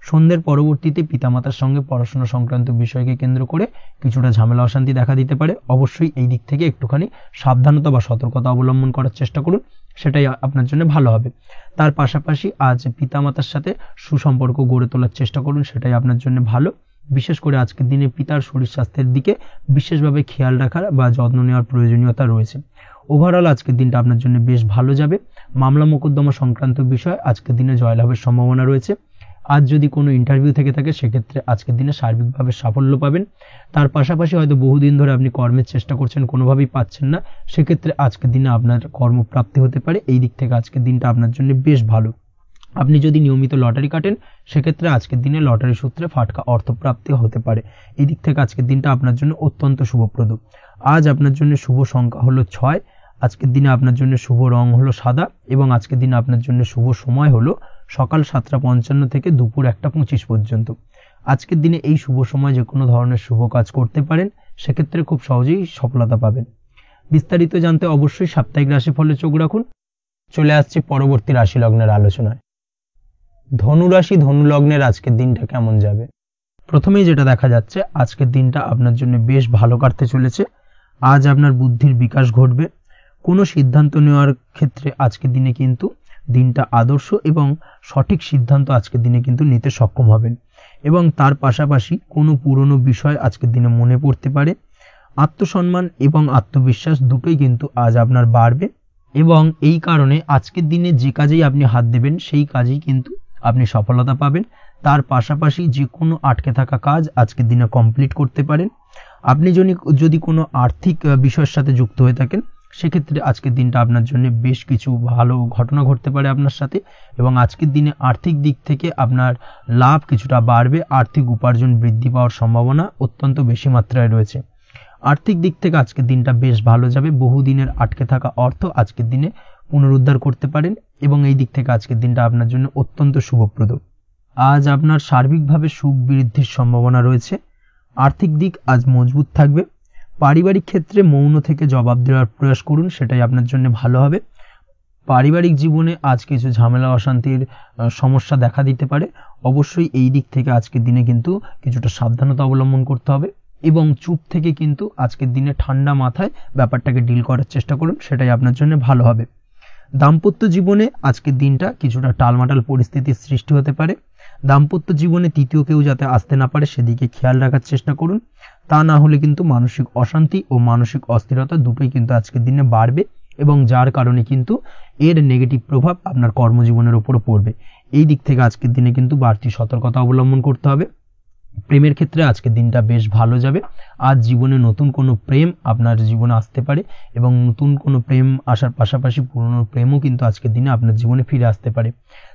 S1: সন্ধ্যের পরবর্তীতে পিতামাতার সঙ্গে পড়াশোনা সংক্রান্ত বিষয়কে কেন্দ্র করে কিছুটা ঝামেলা অশান্তি দেখা দিতে পারে। অবশ্যই এই দিক থেকে একটুখানি সাবধানতা বা সতর্কতা অবলম্বন করার চেষ্টা করুন, সেটাই আপনার জন্য ভালো হবে। তার পাশাপাশি আজ পিতামাতার সাথে সুসম্পর্ক গড়ে তোলার চেষ্টা করুন, সেটাই আপনার জন্য ভালো। বিশেষ করে আজকের দিনে পিতার শরীর স্বাস্থ্যের দিকে বিশেষভাবে খেয়াল রাখার বা যত্ন নেওয়ার প্রয়োজনীয়তা রয়েছে। ওভারঅল আজকের দিনটা আপনার জন্য বেশ ভালো যাবে। মামলা মোকদ্দমা সংক্রান্ত বিষয় আজকের দিনে জয়লাভের সম্ভাবনা রয়েছে। আজ যদি কোনো ইন্টারভিউ থেকে থাকে সেক্ষেত্রে আজকের দিনে সার্বিকভাবে সাফল্য পাবেন। তার পাশাপাশি হয়তো বহুদিন ধরে আপনি কর্মের চেষ্টা করছেন, কোনোভাবেই পাচ্ছেন না, সেক্ষেত্রে আজকের দিনে আপনার কর্মপ্রাপ্তি হতে পারে। এই দিক থেকে আজকের দিনটা আপনার জন্য বেশ ভালো। আপনি যদি নিয়মিত লটারি কাটেন সেক্ষেত্রে আজকের দিনে লটারি সূত্রে ফাটকা অর্থপ্রাপ্তি হতে পারে। এই দিক থেকে আজকের দিনটা আপনার জন্য অত্যন্ত শুভপ্রদ। আজ আপনার জন্য শুভ সংখ্যা হলো 6। আজকের দিনে আপনার জন্য শুভ রং হলো সাদা এবং আজকের দিনে আপনার জন্য শুভ সময় হলো সকাল 7:55 থেকে দুপুর 1:25 পর্যন্ত। আজকের দিনে এই শুভ সময় যে কোনো ধরনের শুভ কাজ করতে পারেন, সেক্ষেত্রে খুব সহজেই সফলতা পাবেন। বিস্তারিত জানতে অবশ্যই সাপ্তাহিক রাশিফলে চোখ রাখুন। চলে আসছি পরবর্তী রাশি লগ্নের আলোচনায়। ধনুরাশি ধনু লগ্নের আজকের দিনটা কেমন যাবে? প্রথমেই যেটা দেখা যাচ্ছে, আজকের দিনটা আপনার জন্য বেশ ভালো কাটতে চলেছে। আজ আপনার বুদ্ধির বিকাশ ঘটবে। কোনো সিদ্ধান্ত নেওয়ার ক্ষেত্রে আজকের দিনে কিন্তু দিনটা আদর্শ এবং সঠিক সিদ্ধান্ত আজকের দিনে কিন্তু নিতে সক্ষম হবেন। এবং তার পাশাপাশি কোনো পুরনো বিষয় আজকের দিনে মনে পড়তে পারে। আত্মসম্মান এবং আত্মবিশ্বাস দুটোই কিন্তু আজ আপনার বাড়বে এবং এই কারণে আজকের দিনে যে কাজেই আপনি হাত দেবেন সেই কাজেই কিন্তু আপনি সফলতা পাবেন। তার পাশাপাশি যে কোনো আটকে থাকা কাজ আজকের দিনে কমপ্লিট করতে পারেন। আপনি যদি কোনো আর্থিক বিষয়ের সাথে যুক্ত হয়ে থাকেন সেক্ষেত্রে আজকের দিনটা আপনার জন্য বেশ কিছু ভালো ঘটনা ঘটতে পারে আপনার সাথে এবং আজকের দিনে আর্থিক দিক থেকে আপনার লাভ কিছুটা বাড়বে। আর্থিক উপার্জন বৃদ্ধি পাওয়ার সম্ভাবনা অত্যন্ত বেশি মাত্রায় রয়েছে। আর্থিক দিক থেকে আজকের দিনটা বেশ ভালো যাবে। বহুদিনের আটকে থাকা অর্থ আজকের দিনে পুনরুদ্ধার করতে পারেন এবং এই দিক থেকে আজকের দিনটা আপনার জন্য অত্যন্ত শুভপ্রদ। আজ আপনার সার্বিকভাবে সুখ বৃদ্ধির সম্ভাবনা রয়েছে। আর্থিক দিক আজ মজবুত থাকবে। পারিবারিক ক্ষেত্রে মৌন থেকে জবাব দেওয়ার প্রয়াস করুন, সেটাই আপনার জন্য ভালো হবে। পারিবারিক জীবনে আজ কিছু ঝামেলা অশান্তির সমস্যা দেখা দিতে পারে। অবশ্যই এই দিক থেকে আজকের দিনে কিন্তু কিছুটা সাবধানতা অবলম্বন করতে হবে এবং চুপ থেকে কিন্তু আজকের দিনে ঠান্ডা মাথায় ব্যাপারটাকে ডিল করার চেষ্টা করুন, সেটাই আপনার জন্য ভালো হবে। দাম্পত্য জীবনে আজকের দিনটা কিছুটা টালমাটাল পরিস্থিতির সৃষ্টি হতে পারে। দাম্পত্য জীবনে তৃতীয় কেউ যাতে আসতে না পারে সেদিকে খেয়াল রাখার চেষ্টা করুন। তা না হলে কিন্তু মানসিক অশান্তি ও মানসিক অস্থিরতা দুটোই কিন্তু আজকের দিনে বাড়বে এবং যার কারণে কিন্তু এর নেগেটিভ প্রভাব আপনার কর্মজীবনের উপর পড়বে। এই দিক থেকে আজকের দিনে কিন্তু বাড়তি সতর্কতা অবলম্বন করতে হবে। প্রেমের ক্ষেত্রে আজকের দিনটা বেশ ভালো যাবে। আজ জীবনে নতুন কোনো প্রেম আপনার জীবনে আসতে পারে এবং নতুন কোনো প্রেম আসার পাশাপাশি পুরনো প্রেমও কিন্তু আজকের দিনে আপনার জীবনে ফিরে আসতে পারে।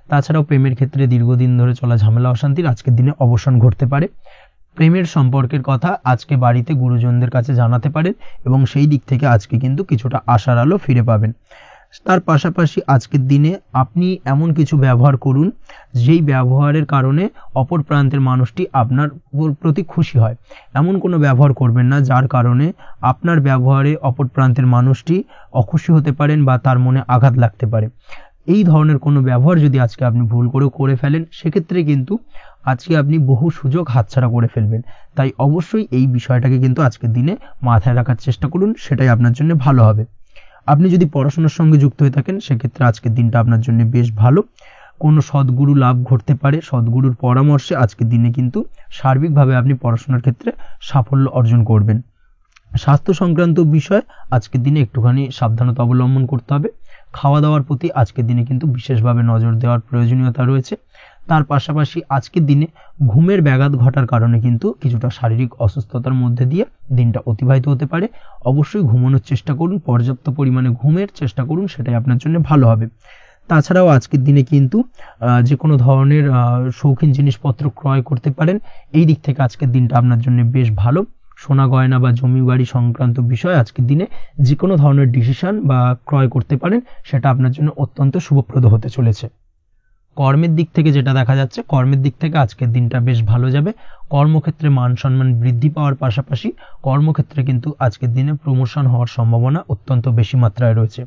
S1: তাছাড়াও প্রেমের ক্ষেত্রে দীর্ঘদিন ধরে চলা ঝামেলা অশান্তির আজকের দিনে অবসান ঘটতে পারে। প্রেমের সম্পর্কের কথা আজকে বাড়িতে গুরুজনদের কাছে জানাতে পারেন এবং সেই দিক থেকে আজকে কিন্তু কিছুটা আশার আলো ফিরে পাবেন। তার পাশাপাশি আজকের দিনে আপনি এমন কিছু ব্যবহার করুন যেই ব্যবহারের কারণে অপর প্রান্তের মানুষটি আপনার প্রতি খুশি হয়। এমন কোনো ব্যবহার করবেন না যার কারণে আপনার ব্যবহারে অপর প্রান্তের মানুষটি অখুশি হতে পারেন বা তার মনে আঘাত লাগতে পারে। এই ধরনের কোনো ব্যবহার যদি আজকে আপনি ভুল করে ফেলেন সেক্ষেত্রে কিন্তু আজকে আপনি বহু সুযোগ হাতছাড়া করে ফেলবেন। তাই অবশ্যই এই বিষয়টাকে কিন্তু আজকের দিনে মাথায় রাখার চেষ্টা করুন, সেটাই আপনার জন্য ভালো হবে। আপনি যদি পড়াশোনার সঙ্গে যুক্ত হয়ে থাকেন সেক্ষেত্রে আজকের দিনটা আপনার জন্য বেশ ভালো। কোনো সদ্গুরু লাভ ঘটতে পারে। সদ্গুরুর পরামর্শে আজকের দিনে কিন্তু সার্বিকভাবে আপনি পড়াশোনার ক্ষেত্রে সাফল্য অর্জন করবেন। স্বাস্থ্য সংক্রান্ত বিষয় আজকের দিনে একটুখানি সাবধানতা অবলম্বন করতে হবে। খাওয়া দাওয়ার প্রতি আজকের দিনে কিন্তু বিশেষভাবে নজর দেওয়ার প্রয়োজনীয়তা রয়েছে। তার পাশাপাশি আজকের দিনে ঘুমের ব্যাঘাত ঘটার কারণে কিন্তু কিছুটা শারীরিক অসুস্থতার মধ্যে দিয়ে দিনটা অতিবাহিত হতে পারে। অবশ্যই ঘুমানোর চেষ্টা করুন, পর্যাপ্ত পরিমাণে ঘুমের চেষ্টা করুন, সেটাই আপনার জন্য ভালো হবে। তাছাড়াও আজকের দিনে কিন্তু যে কোনো ধরনের শৌখিন জিনিসপত্র ক্রয় করতে পারেন। এই দিক থেকে আজকের দিনটা আপনার জন্য বেশ ভালো। সোনা গয়না বা জমি বাড়ি সংক্রান্ত বিষয় আজকের দিনে যে কোনো ধরনের ডিসিশন বা ক্রয় করতে পারেন, সেটা আপনার জন্য অত্যন্ত শুভপ্রদ হতে চলেছে। কর্মের দিক থেকে যেটা দেখা যাচ্ছে, কর্মের দিক থেকে আজকের দিনটা বেশ ভালো যাবে। কর্মক্ষেত্রে মান সম্মান বৃদ্ধি পাওয়ার পাশাপাশি কর্মক্ষেত্রে কিন্তু আজকের দিনে প্রমোশন হওয়ার সম্ভাবনা অত্যন্ত বেশি মাত্রায় রয়েছে।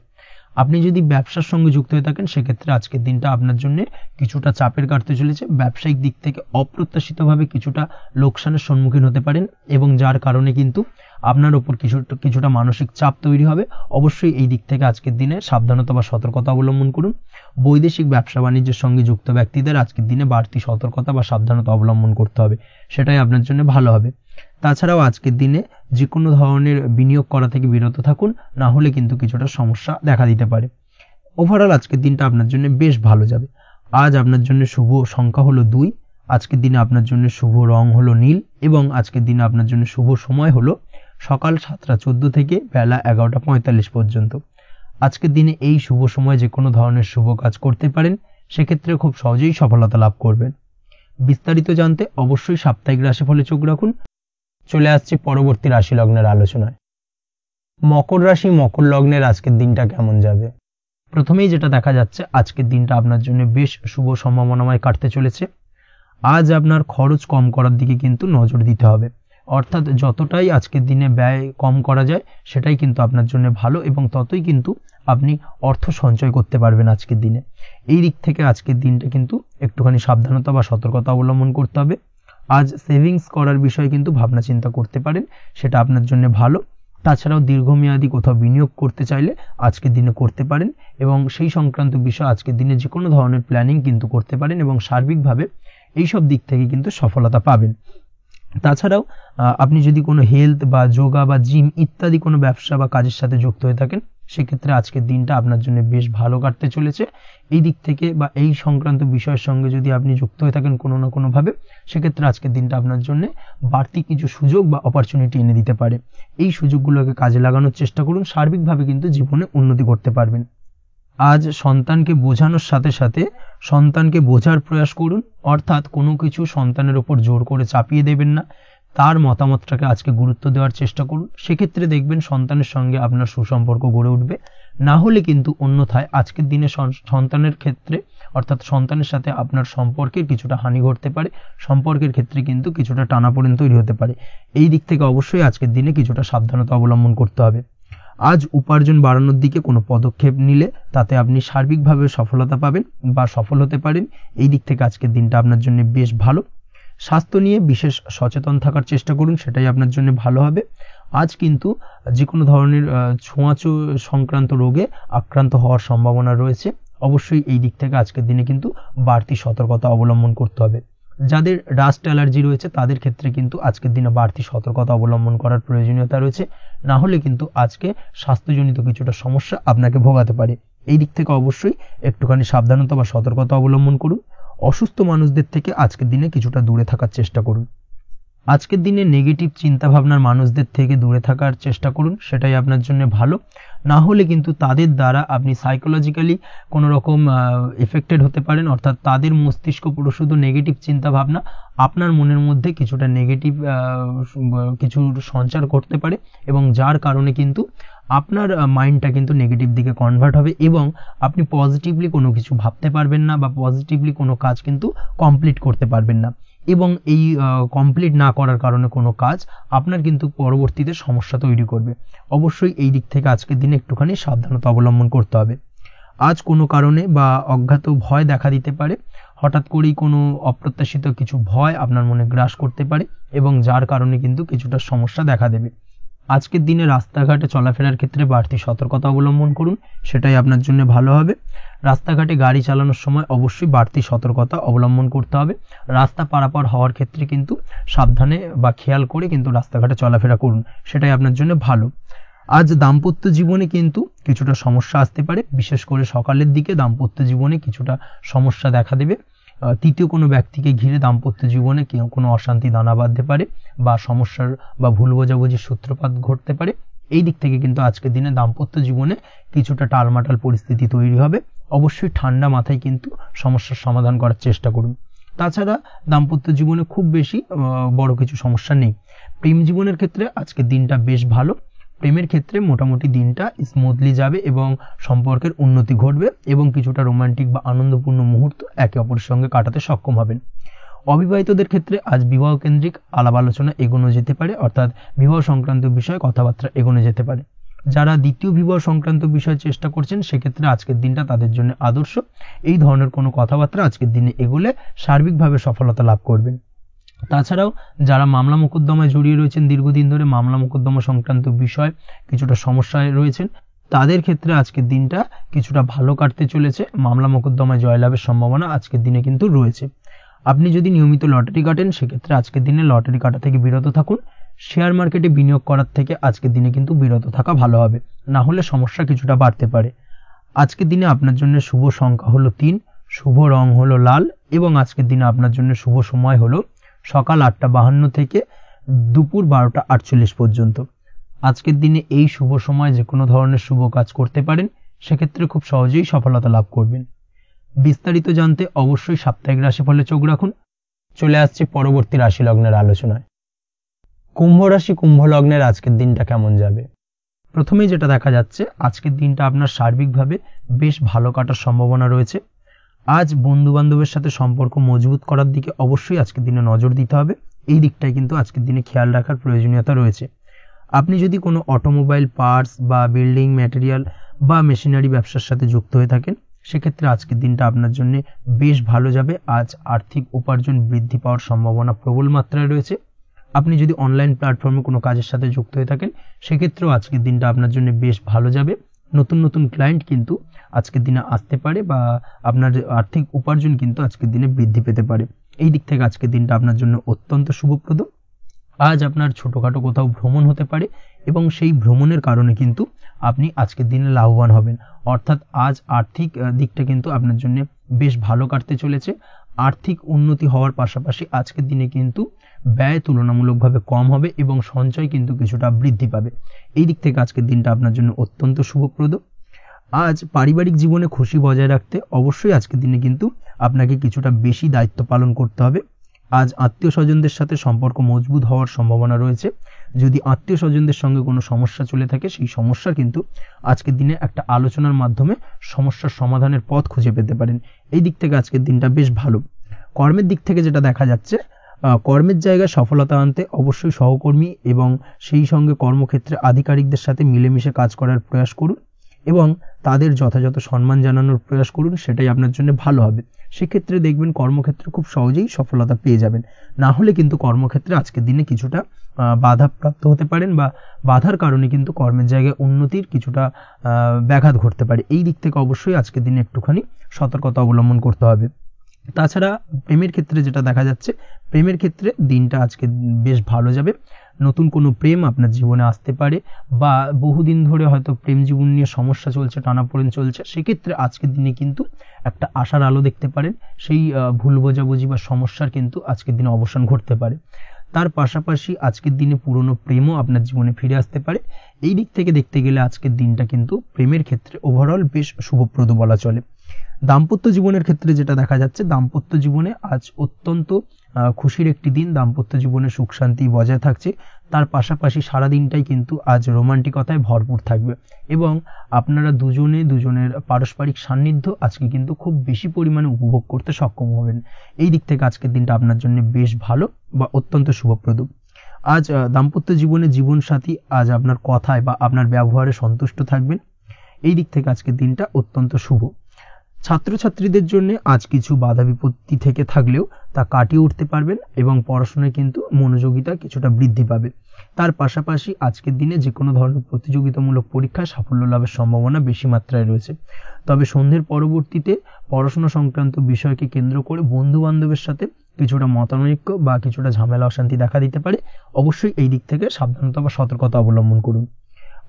S1: আপনি যদি ব্যবসার সঙ্গে যুক্ত হয়ে থাকেন সেক্ষেত্রে আজকের দিনটা আপনার জন্য কিছুটা চাপের কাটতে চলেছে। ব্যবসায়িক দিক থেকে অপ্রত্যাশিতভাবে কিছুটা লোকসানের সম্মুখীন হতে পারেন এবং যার কারণে কিন্তু আপনার উপর কিছুটা মানসিক চাপ তৈরি হবে। অবশ্যই এই দিক থেকে আজকের দিনে সাবধানতা বা সতর্কতা অবলম্বন করুন। বৈদেশিক ব্যবসা বাণিজ্যের সঙ্গে যুক্ত ব্যক্তিদের আজকের দিনে বাড়তি সতর্কতা বা সাবধানতা অবলম্বন করতে হবে, সেটাই আপনার জন্য ভালো হবে। তাছাড়াও আজকের দিনে যে কোনো ধরনের বিনিয়োগ করা থেকে বিরত থাকুন, না হলে কিন্তু কিছুটা সমস্যা দেখা দিতে পারে। ওভারঅল আজকের দিনটা আপনার জন্য বেশ ভালো যাবে। আজ আপনার জন্য শুভ সংখ্যা হলো 2, আজকের দিনে আপনার জন্য শুভ রং হলো নীল এবং আজকের দিনে আপনার জন্য শুভ সময় হলো সকাল 7:14 থেকে বেলা 11:45 পর্যন্ত। আজকের দিনে এই শুভ সময় যে কোনো ধরনের শুভ কাজ করতে পারেন, সেক্ষেত্রে খুব সহজেই সফলতা লাভ করবেন। বিস্তারিত জানতে অবশ্যই সাপ্তাহিক রাশিফলে চোখ রাখুন। চলে আসছে পরবর্তী রাশি লগ্নের আলোচনায়। মকর রাশি মকর লগ্নের আজকের দিনটা কেমন যাবে? প্রথমেই যেটা দেখা যাচ্ছে, আজকের দিনটা আপনার জন্য বেশ শুভ সম্ভাবনাময় কাটতে চলেছে। আজ আপনার খরচ কম করার দিকে কিন্তু নজর দিতে হবে, অর্থাৎ যতটাই আজকের দিনে ব্যয় কম করা যায় সেটাই কিন্তু আপনার জন্য ভালো এবং ততই কিন্তু আপনি অর্থ সঞ্চয় করতে পারবেন আজকের দিনে। এই দিক থেকে আজকের দিনটা কিন্তু একটুখানি সাবধানতা বা সতর্কতা অবলম্বন করতে হবে। আজ সেভিংস করার বিষয়ে কিন্তু ভাবনা চিন্তা করতে পারেন, সেটা আপনার জন্য ভালো। তাছাড়াও দীর্ঘমেয়াদী কোথাও বিনিয়োগ করতে চাইলে আজকের দিনে করতে পারেন এবং সেই সংক্রান্ত বিষয় আজকের দিনে যে কোনো ধরনের প্ল্যানিং কিন্তু করতে পারেন এবং সার্বিকভাবে এইসব দিক থেকে কিন্তু সফলতা পাবেন। তাছাড়াও আপনি যদি কোনো হেলথ বা যোগা বা জিম ইত্যাদি কোনো ব্যবসা বা কাজের সাথে যুক্ত হয়ে থাকেন, সেক্ষেত্রে আজকের দিনটা আপনার জন্য বেশ ভালো কাটতে চলেছে। এই দিক থেকে বা এই সংক্রান্ত বিষয়ের সঙ্গে যদি আপনি যুক্ত হয়ে থাকেন কোনো না কোনোভাবে, সেক্ষেত্রে আজকের দিনটা আপনার জন্য বাড়তি কিছু সুযোগ বা অপরচুনিটি এনে দিতে পারে। এই সুযোগগুলোকে কাজে লাগানোর চেষ্টা করুন, সার্বিকভাবে কিন্তু জীবনে উন্নতি করতে পারবেন। আজ সন্তানকে বোঝানোর সাথে সাথে সন্তানকে বোঝার প্রয়াস করুন, অর্থাৎ কোনো কিছু সন্তানের ওপর জোর করে চাপিয়ে দেবেন না, তার মতামতটাকে আজকে গুরুত্ব দেওয়ার চেষ্টা করুন। সেক্ষেত্রে দেখবেন সন্তানের সঙ্গে আপনার সুসম্পর্ক গড়ে উঠবে। না হলে কিন্তু অন্যথায় আজকের দিনে সন্তানের ক্ষেত্রে অর্থাৎ সন্তানের সাথে আপনার সম্পর্কের কিছুটা হানি ঘটতে পারে, সম্পর্কের ক্ষেত্রে কিন্তু কিছুটা টানাপোড়েন তৈরি হতে পারে। এই দিক থেকে অবশ্যই আজকের দিনে কিছুটা সাবধানতা অবলম্বন করতে হবে। আজ উপার্জন বাড়ানোর দিকে কোনো পদক্ষেপ নিলে তাতে আপনি সার্বিকভাবে সফলতা পাবেন বা সফল হতে পারেন। এই দিক থেকে আজকের দিনটা আপনার জন্য বেশ ভালো। স্বাস্থ্য নিয়ে বিশেষ সচেতন থাকার চেষ্টা করুন, সেটাই আপনার জন্য ভালো হবে। আজ কিন্তু যে কোনো ধরনের ছোঁয়াচে সংক্রান্ত রোগে আক্রান্ত হওয়ার সম্ভাবনা রয়েছে। অবশ্যই এই দিক থেকে আজকের দিনে কিন্তু বাড়তি সতর্কতা অবলম্বন করতে হবে। যাদের ডাস্ট অ্যালার্জি রয়েছে তাদের ক্ষেত্রে কিন্তু আজকের দিনে বাড়তি সতর্কতা অবলম্বন করার প্রয়োজনীয়তা রয়েছে, না হলে কিন্তু আজকে স্বাস্থ্যজনিত কিছুটা সমস্যা আপনাকে ভোগাতে পারে। এই দিক থেকে অবশ্যই একটুখানি সাবধানতা বা সতর্কতা অবলম্বন করুন। অসুস্থ মানুষদের থেকে আজকের দিনে কিছুটা দূরে থাকার চেষ্টা করুন। আজকের দিনে নেগেটিভ চিন্তাভাবনার মানুষদের থেকে দূরে থাকার চেষ্টা করুন, সেটাই আপনার জন্য ভালো। না হলে কিন্তু তাদের দ্বারা আপনি সাইকোলজিক্যালি কোনো রকম এফেক্টেড হতে পারেন, অর্থাৎ তাদের মস্তিষ্ক পুরো শুধু নেগেটিভ চিন্তাভাবনা আপনার মনের মধ্যে কিছুটা নেগেটিভ কিছু সঞ্চার করতে পারে এবং যার কারণে কিন্তু আপনার মাইন্ডটা কিন্তু নেগেটিভ দিকে কনভার্ট হবে এবং আপনি পজিটিভলি কোনো কিছু ভাবতে পারবেন না বা পজিটিভলি কোনো কাজ কিন্তু কমপ্লিট করতে পারবেন না এবং এই কমপ্লিট না করার কারণে কোনো কাজ আপনার কিন্তু পরবর্তীতে সমস্যা তৈরি করবে। অবশ্যই এই দিক থেকে আজকের দিনে একটুখানি সাবধানতা অবলম্বন করতে হবে। আজ কোনো কারণে বা অজ্ঞাত ভয় দেখা দিতে পারে, হঠাৎ করেই কোনো অপ্রত্যাশিত কিছু ভয় আপনার মনে গ্রাস করতে পারে এবং যার কারণে কিন্তু কিছুটা সমস্যা দেখা দেবে। আজকের দিনে রাস্তাঘাটে চলাফেরার ক্ষেত্রে বাড়তি সতর্কতা অবলম্বন করুন, সেটাই আপনার জন্য ভালো হবে। রাস্তাঘাটে গাড়ি চালানোর সময় অবশ্যই বাড়তি সতর্কতা অবলম্বন করতে হবে। রাস্তা পারাপার হওয়ার ক্ষেত্রে কিন্তু সাবধানে বা খেয়াল করে কিন্তু রাস্তাঘাটে চলাফেরা করুন, সেটাই আপনার জন্য ভালো। আজ দাম্পত্য জীবনে কিন্তু কিছুটা সমস্যা আসতে পারে, বিশেষ করে সকালের দিকে দাম্পত্য জীবনে কিছুটা সমস্যা দেখা দেবে। তৃতীয় কোনো ব্যক্তিকে ঘিরে দাম্পত্য জীবনে কোনো অশান্তি দানা বাঁধতে পারে বা সমস্যার বা ভুল বোঝাবুঝির সূত্রপাত ঘটতে পারে। এই দিক থেকে কিন্তু আজকের দিনে দাম্পত্য জীবনে কিছুটা টালমাটাল পরিস্থিতি তৈরি হবে। অবশ্যই ঠান্ডা মাথায় কিন্তু সমস্যার সমাধান করার চেষ্টা করুন। তাছাড়া দাম্পত্য জীবনে খুব বেশি বড় কিছু সমস্যা নেই। প্রেম জীবনের ক্ষেত্রে আজকের দিনটা বেশ ভালো। প্রেমের ক্ষেত্রে মোটামুটি দিনটা স্মুথলি যাবে এবং সম্পর্কের উন্নতি ঘটবে এবং কিছুটা রোমান্টিক বা আনন্দপূর্ণ মুহূর্ত একে অপরের সঙ্গে কাটাতে সক্ষম হবেন। অবিবাহিতদের ক্ষেত্রে আজ বিবাহ কেন্দ্রিক আলাপ আলোচনা এগোনো যেতে পারে, অর্থাৎ বিবাহ সংক্রান্ত বিষয়ে কথাবার্তা এগোনো যেতে পারে। যারা দ্বিতীয় বিবাহ সংক্রান্ত বিষয়ে চেষ্টা করছেন সেক্ষেত্রে আজকের দিনটা তাদের জন্য আদর্শ। এই ধরনের কোনো কথাবার্তা আজকের দিনে এগোলে সার্বিকভাবে সফলতা লাভ করবেন। তাছাড়াও যারা মামলা মোকদ্দমায় জড়িয়ে রয়েছেন, দীর্ঘদিন ধরে মামলা মোকদ্দমা সংক্রান্ত বিষয় কিছুটা সমস্যায় রয়েছেন, তাদের ক্ষেত্রে আজকের দিনটা কিছুটা ভালো কাটতে চলেছে। মামলা মোকদ্দমায় জয়লাভের সম্ভাবনা আজকের দিনে কিন্তু রয়েছে। আপনি যদি নিয়মিত লটারি কাটেন সেক্ষেত্রে আজকের দিনে লটারি কাটা থেকে বিরত থাকুন। শেয়ার মার্কেটে বিনিয়োগ করার থেকে আজকের দিনে কিন্তু বিরত থাকা ভালো হবে, না হলে সমস্যা কিছুটা বাড়তে পারে। আজকের দিনে আপনার জন্য শুভ সংখ্যা হলো 3, শুভ রং হলো লাল এবং আজকের দিনে আপনার জন্য শুভ সময় হলো সকাল 8:52 থেকে দুপুর 12:48 পর্যন্ত। আজকের দিনে এই শুভ সময় যে কোনো ধরনের শুভ কাজ করতে পারেন, সেক্ষেত্রে খুব সহজেই সফলতা লাভ করবেন। বিস্তারিত জানতে অবশ্যই সাপ্তাহিক রাশিফলে চোখ রাখুন। চলে আসছে পরবর্তী রাশি লগ্নের আলোচনায়। কুম্ভ রাশি, কুম্ভ লগ্নের আজকের দিনটা কেমন যাবে? প্রথমেই যেটা দেখা যাচ্ছে, আজকের দিনটা আপনার সার্বিকভাবে বেশ ভালো কাটার সম্ভাবনা রয়েছে। আজ বন্ধু বান্ধবের সাথে সম্পর্ক মজবুত করার দিকে অবশ্যই আজকের দিনে নজর দিতে হবে। এই দিকটাই কিন্তু আজকের দিনে খেয়াল রাখার প্রয়োজনীয়তা রয়েছে। আপনি যদি কোনো অটোমোবাইল পার্টস বা বিল্ডিং ম্যাটেরিয়াল বা মেশিনারি ব্যবসার সাথে যুক্ত হয়ে থাকেন, সেক্ষেত্রে আজকের দিনটা আপনার জন্য বেশ ভালো যাবে। আজ আর্থিক উপার্জন বৃদ্ধি পাওয়ার সম্ভাবনা প্রবল মাত্রায় রয়েছে। আপনি যদি অনলাইন প্ল্যাটফর্মে কোনো কাজের সাথে যুক্ত হয়ে থাকেন, সেক্ষেত্রেও আজকের দিনটা আপনার জন্য বেশ ভালো যাবে। নতুন নতুন ক্লায়েন্ট কিন্তু আজকের দিনে আসতে পারে বা আপনার আর্থিক উপার্জন কিন্তু আজকের দিনে বৃদ্ধি পেতে পারে। এই দিক থেকে আজকের দিনটা আপনার জন্য অত্যন্ত শুভপ্রদ। আজ আপনার ছোটখাটো কোথাও ভ্রমণ হতে পারে এবং সেই ভ্রমণের কারণে কিন্তু আপনি আজকের দিনে লাভবান হবেন। অর্থাৎ আজ আর্থিক দিকটা কিন্তু আপনার জন্য বেশ ভালো কাটতে চলেছে। আর্থিক উন্নতি হওয়ার পাশাপাশি আজকের দিনে কিন্তু ব্যয় তুলনামূলকভাবে কম হবে এবং সঞ্চয় কিন্তু কিছুটা বৃদ্ধি পাবে। এই দিক থেকে আজকের দিনটা আপনার জন্য অত্যন্ত শুভপ্রদ। আজ পারিবারিক জীবনে খুশি বজায় রাখতে অবশ্যই আজকের দিনে কিন্তু আপনাকে কিছুটা বেশি দায়িত্ব পালন করতে হবে। আজ আত্মীয় স্বজনদের সাথে সম্পর্ক মজবুত হওয়ার সম্ভাবনা রয়েছে। যদি আত্মীয় স্বজনদের সঙ্গে কোনো সমস্যা চলে থাকে, সেই সমস্যা কিন্তু আজকের দিনে একটা আলোচনার মাধ্যমে সমস্যার সমাধানের পথ খুঁজে পেতে পারেন। এই দিক থেকে আজকের দিনটা বেশ ভালো। কর্মের দিক থেকে যেটা দেখা যাচ্ছে, কর্মের জায়গায় সফলতা আনতে অবশ্যই সহকর্মী এবং সেই সঙ্গে কর্মক্ষেত্রে আধিকারিকদের সাথে মিলেমিশে কাজ করার প্রয়াস করুন এবং তাদের যথাযথ সম্মান জানানোর প্রয়াস করুন, সেটাই আপনার জন্য ভালো হবে। সেক্ষেত্রে দেখবেন কর্মক্ষেত্রে খুব সহজেই সফলতা পেয়ে যাবেন। না হলে কিন্তু কর্মক্ষেত্রে আজকের দিনে কিছুটা বাধাপ্রাপ্ত হতে পারেন বা বাধার কারণে কিন্তু কর্মের জায়গায় উন্নতির কিছুটা ব্যাঘাত ঘটতে পারে। এই দিক থেকে অবশ্যই আজকের দিনে একটুখানি সতর্কতা অবলম্বন করতে হবে। তাছাড়া প্রেমের ক্ষেত্রে যেটা দেখা যাচ্ছে, প্রেমের ক্ষেত্রে দিনটা আজকে বেশ ভালো যাবে। নতুন কোনো প্রেম আপনার জীবনে আসতে পারে বা বহুদিন ধরে হয়তো প্রেম জীবন নিয়ে সমস্যা চলছে, টানাপোড়েন চলছে, সেক্ষেত্রে আজকের দিনে কিন্তু একটা আশার আলো দেখতে পারেন। সেই ভুল বোঝাবুঝি বা সমস্যার কিন্তু আজকের দিনে অবসান ঘটতে পারে। তার পাশাপাশি আজকের দিনে পুরনো প্রেমও আপনার জীবনে ফিরে আসতে পারে। এই দিক থেকে দেখতে গেলে আজকের দিনটা কিন্তু প্রেমের ক্ষেত্রে ওভারঅল বেশ শুভপ্রদ বলা চলে। দাম্পত্য জীবনের ক্ষেত্রে যেটা দেখা যাচ্ছে, দাম্পত্য জীবনে আজ অত্যন্ত খুশির একটি দিন। দাম্পত্য জীবনে সুখ শান্তি বজায় থাকছে। তার পাশাপাশি সারা দিনটাই কিন্তু আজ রোমান্টিকতায় ভরপুর থাকবে এবং আপনারা দুজনের পারস্পরিক সান্নিধ্য আজকে কিন্তু খুব বেশি পরিমাণে উপভোগ করতে সক্ষম হবেন। এই দিক থেকে আজকের দিনটা আপনার জন্য বেশ ভালো বা অত্যন্ত শুভপ্রদ। আজ দাম্পত্য জীবনে জীবনসাথী আজ আপনার কথায় বা আপনার ব্যবহারে সন্তুষ্ট থাকবেন। এই দিক থেকে আজকের দিনটা অত্যন্ত শুভ। ছাত্রছাত্রীদের জন্য আজ কিছু বাধা বিপত্তি থেকে থাকলেও তা কাটিয়ে উঠতে পারবেন এবং পড়াশোনায় কিন্তু মনোযোগিতা কিছুটা বৃদ্ধি পাবে। তার পাশাপাশি আজকের দিনে যে কোনো ধরনের প্রতিযোগিতামূলক পরীক্ষায় সাফল্য লাভের সম্ভাবনা বেশি মাত্রায় রয়েছে। তবে সন্ধ্যের পরবর্তীতে পড়াশোনা সংক্রান্ত বিষয়কে কেন্দ্র করে বন্ধু বান্ধবের সাথে কিছুটা মতানৈক্য বা কিছুটা ঝামেলা অশান্তি দেখা দিতে পারে। অবশ্যই এই দিক থেকে সাবধানতা বা সতর্কতা অবলম্বন করুন।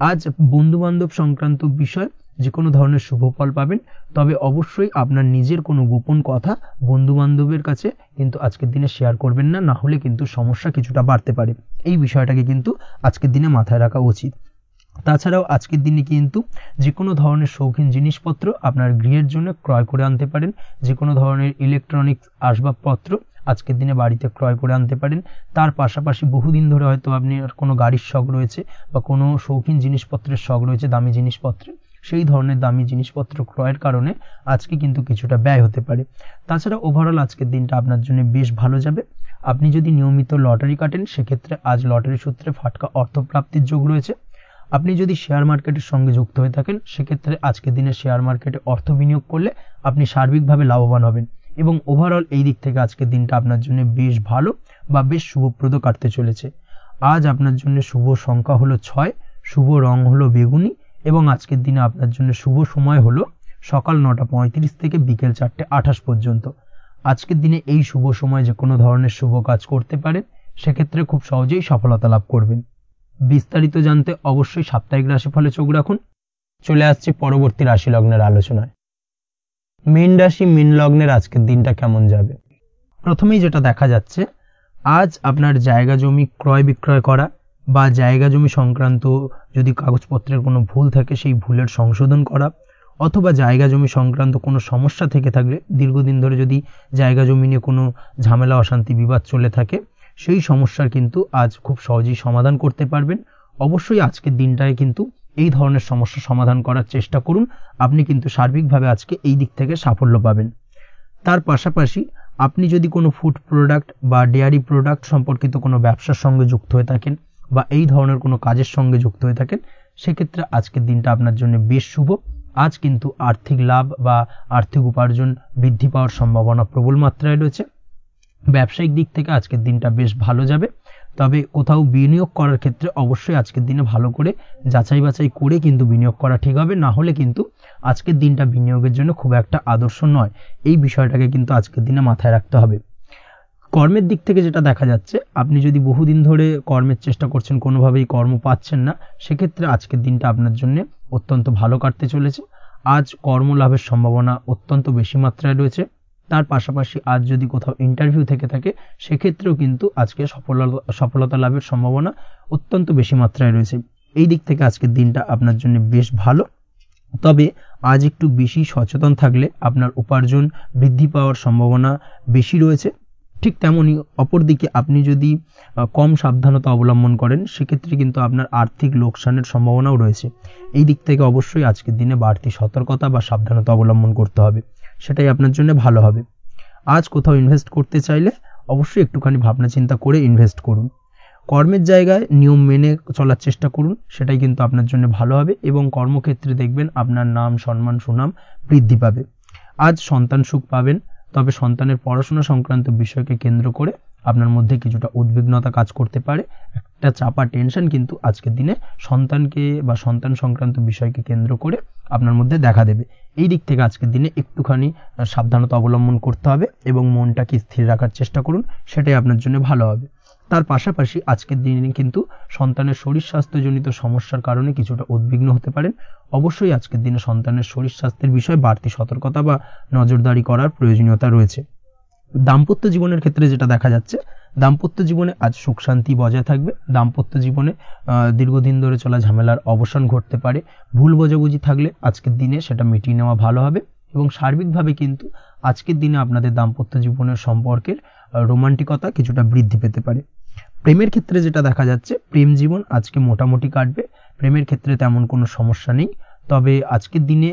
S1: আজ বন্ধু বান্ধব সংক্রান্ত বিষয় যে কোনো ধরনের শুভ ফল পাবেন, তবে অবশ্যই আপনার নিজের কোনো গোপন কথা বন্ধু বান্ধবের কাছে কিন্তু আজকের দিনে শেয়ার করবেন না, না হলে কিন্তু সমস্যা কিছুটা বাড়তে পারে। এই বিষয়টাকে কিন্তু আজকের দিনে মাথায় রাখা উচিত। তাছাড়াও আজকের দিনে কিন্তু যে কোনো ধরনের শৌখিন জিনিসপত্র আপনার গৃহের জন্য ক্রয় করে আনতে পারেন। যে কোনো ধরনের ইলেকট্রনিক্স আসবাবপত্র আজকের দিনে বাড়িতে ক্রয় করে আনতে পারেন। তার পাশাপাশি বহুদিন ধরে হয়তো আপনি কোনো গাড়ির শখ রয়েছে বা কোনো শৌখিন জিনিসপত্রের শখ রয়েছে, দামি জিনিসপত্রে, সেই ধরনের দামি জিনিসপত্র ক্রয়ের কারণে আজকে কিন্তু কিছুটা ব্যয় হতে পারে। তাছাড়া ওভারঅল আজকের দিনটা আপনার জন্য বেশ ভালো যাবে। আপনি যদি নিয়মিত লটারি কাটেন সেক্ষেত্রে আজ লটারি সূত্রে ফাটকা অর্থপ্রাপ্তির যোগ রয়েছে। আপনি যদি শেয়ার মার্কেটের সঙ্গে যুক্ত হয়ে থাকেন সেক্ষেত্রে আজকের দিনে শেয়ার মার্কেটে অর্থ বিনিয়োগ করলে আপনি সার্বিকভাবে লাভবান হবেন এবং ওভারঅল এই দিক থেকে আজকের দিনটা আপনার জন্য বেশ ভালো বা বেশ শুভপ্রদ কাটতে চলেছে। আজ আপনার জন্য শুভ সংখ্যা হলো 6, শুভ রং হলো বেগুনি এবং আজকের দিনে আপনার জন্য শুভ সময় হলো সকাল 9:35 থেকে বিকেল 4:28 পর্যন্ত। আজকের দিনে এই শুভ সময় যে কোনো ধরনের শুভ কাজ করতে পারেন, সেক্ষেত্রে খুব সহজেই সফলতা লাভ করবেন। বিস্তারিত জানতে অবশ্যই সাপ্তাহিক রাশিফলে চোখ রাখুন। চলে আসছে পরবর্তী রাশি লগ্নের আলোচনায়। মীন রাশি, মীন লগ্নের আজকের দিনটা কেমন যাবে? প্রথমেই যেটা দেখা যাচ্ছে, আজ আপনার জায়গা জমি ক্রয় বিক্রয় করা বা জায়গা জমি সংক্রান্ত যদি কাগজপত্রের কোনো ভুল থাকে সেই ভুলের সংশোধন করা, অথবা জায়গা জমি সংক্রান্ত কোনো সমস্যা থেকে থাকলে, দীর্ঘদিন ধরে যদি জায়গা জমি নিয়ে কোনো ঝামেলা অশান্তি বিবাদ চলে থাকে, সেই সমস্যার কিন্তু আজ খুব সহজেই সমাধান করতে পারবেন। অবশ্যই আজকের দিনটায় কিন্তু এই ধরনের সমস্যা সমাধান করার চেষ্টা করুন, আপনি কিন্তু সার্বিকভাবে আজকে এই দিক থেকে সাফল্য পাবেন। তার পাশাপাশি আপনি যদি কোনো ফুড প্রোডাক্ট বা ডেয়ারি প্রোডাক্ট সম্পর্কিত কোনো ব্যবসার সঙ্গে যুক্ত হয়ে থাকেন বা এই ধরনের কোনো কাজের সঙ্গে যুক্ত হয়ে থাকেন, সেক্ষেত্রে আজকের দিনটা আপনার জন্য বেশ শুভ। আজ কিন্তু আর্থিক লাভ বা আর্থিক উপার্জন বৃদ্ধি পাওয়ার সম্ভাবনা প্রবল মাত্রায় রয়েছে। ব্যবসায়িক দিক থেকে আজকের দিনটা বেশ ভালো যাবে, তবে কোথাও বিনিয়োগ করার ক্ষেত্রে অবশ্যই আজকের দিনে ভালো করে যাচাই বাছাই করে কিন্তু বিনিয়োগ করা ঠিক হবে, না হলে কিন্তু আজকের দিনটা বিনিয়োগের জন্য খুব একটা আদর্শ নয়। এই বিষয়টাকে কিন্তু আজকের দিনে মাথায় রাখতে হবে। কর্মের দিক থেকে যেটা দেখা যাচ্ছে, আপনি যদি বহুদিন ধরে কর্মের চেষ্টা করছেন, কোনোভাবেই কর্ম পাচ্ছেন না, সেক্ষেত্রে আজকের দিনটা আপনার জন্য অত্যন্ত ভালো কাটতে চলেছে। আজ কর্মলাভের সম্ভাবনা অত্যন্ত বেশি মাত্রায় রয়েছে। তার পাশাপাশি আজ যদি কোথাও ইন্টারভিউ থেকে থাকে, সেক্ষেত্রেও কিন্তু আজকে সফলতা লাভের সম্ভাবনা অত্যন্ত বেশি মাত্রায় রয়েছে। এই দিক থেকে আজকের দিনটা আপনার জন্য বেশ ভালো, তবে আজ একটু বেশি সচেতন থাকলে আপনার উপার্জন বৃদ্ধি পাওয়ার সম্ভাবনা বেশি রয়েছে। ঠিক তেমনি অপরদিকে আপনি যদি কম সাবধানতা অবলম্বন করেন, সেক্ষেত্রে কিন্তু আপনার আর্থিক লোকসানের সম্ভাবনাও রয়েছে। এই দিক থেকে অবশ্যই আজকের দিনে বাড়তি সতর্কতা বা সাবধানতা অবলম্বন করতে হবে, সেটাই আপনার জন্য ভালো হবে। আজ কোথাও ইনভেস্ট করতে চাইলে অবশ্যই একটুখানি ভাবনা চিন্তা করে ইনভেস্ট করুন। কর্মের জায়গায় নিয়ম মেনে চলার চেষ্টা করুন, সেটাই কিন্তু আপনার জন্য ভালো হবে এবং কর্মক্ষেত্রে দেখবেন আপনার নাম, সম্মান, সুনাম বৃদ্ধি পাবে। আজ সন্তান সুখ পাবেন, তবে সন্তানের পড়াশোনা সংক্রান্ত বিষয়কে কেন্দ্র করে আপনার মধ্যে কিছুটা উদ্বিগ্নতা কাজ করতে পারে। একটা চাপা টেনশন কিন্তু আজকের দিনে সন্তানকে বা সন্তান সংক্রান্ত বিষয়কে কেন্দ্র করে আপনার মধ্যে দেখা দেবে। এই দিক থেকে আজকের দিনে একটুখানি সাবধানতা অবলম্বন করতে হবে এবং মনটাকে স্থির রাখার চেষ্টা করুন, সেটাই আপনার জন্য ভালো হবে। তার পাশাপাশি আজকের দিনে কিন্তু সন্তানের শরীর স্বাস্থ্যজনিত সমস্যার কারণে কিছুটা উদ্বিগ্ন হতে পারেন। অবশ্যই আজকের দিনে সন্তানের শরীর স্বাস্থ্যের বিষয়ে বাড়তি সতর্কতা বা নজরদারি করার প্রয়োজনীয়তা রয়েছে। দাম্পত্য জীবনের ক্ষেত্রে যেটা দেখা যাচ্ছে, দাম্পত্য জীবনে আজ সুখ শান্তি বজায় থাকবে। দাম্পত্য জীবনে দীর্ঘদিন ধরে চলা ঝামেলার অবসান ঘটতে পারে। ভুল বোঝাবুঝি থাকলে আজকের দিনে সেটা মিটিয়ে নেওয়া ভালো হবে এবং সার্বিকভাবে কিন্তু আজকের দিনে আপনাদের দাম্পত্য জীবনের সম্পর্কের রোমান্টিকতা কিছুটা বৃদ্ধি পেতে পারে। প্রেমের ক্ষেত্রে যেটা দেখা যাচ্ছে, প্রেম জীবন আজকে মোটামুটি কাটবে। প্রেমের ক্ষেত্রে তেমন কোনো সমস্যা নেই, তবে আজকের দিনে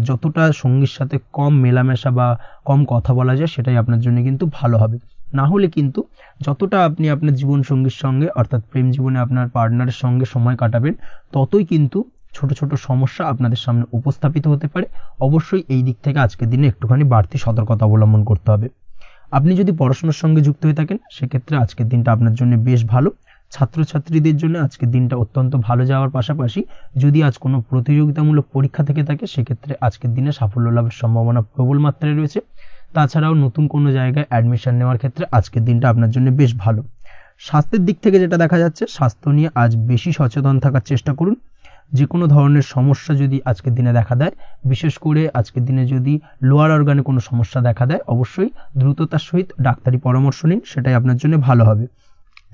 S1: যতটা সঙ্গীর সাথে কম মেলামেশা বা কম কথা বলা যায়, সেটাই আপনার জন্য কিন্তু ভালো হবে। না হলে কিন্তু যতটা আপনি আপনার জীবন সঙ্গীর সঙ্গে অর্থাৎ প্রেম জীবনে আপনার পার্টনারের সঙ্গে সময় কাটাবেন, ততই কিন্তু ছোট ছোট সমস্যা আপনাদের সামনে উপস্থাপিত হতে পারে। অবশ্যই এই দিক থেকে আজকের দিনে একটুখানি বাড়তি সতর্কতা অবলম্বন করতে হবে। আপনি যদি পড়াশোনার সঙ্গে যুক্ত হয়ে থাকেন, সেক্ষেত্রে আজকের দিনটা আপনার জন্য বেশ ভালো। ছাত্রছাত্রীদের জন্য আজকের দিনটা অত্যন্ত ভালো যাওয়ার পাশাপাশি যদি আজ কোনো প্রতিযোগিতামূলক পরীক্ষা থেকে থাকে, সেক্ষেত্রে আজকের দিনে সাফল্য লাভের সম্ভাবনা প্রবল মাত্রায় রয়েছে। তাছাড়াও নতুন কোনো জায়গায় অ্যাডমিশন নেওয়ার ক্ষেত্রে আজকের দিনটা আপনার জন্য বেশ ভালো। স্বাস্থ্যের দিক থেকে যেটা দেখা যাচ্ছে, স্বাস্থ্য নিয়ে আজ বেশি সচেতন থাকার চেষ্টা করুন। যে কোনো ধরনের সমস্যা যদি আজকের দিনে দেখা দেয়, বিশেষ করে আজকের দিনে যদি লোয়ার অর্গানে কোনো সমস্যা দেখা দেয়, অবশ্যই দ্রুততার সহিত ডাক্তারি পরামর্শ নিন, সেটাই আপনার জন্য ভালো হবে।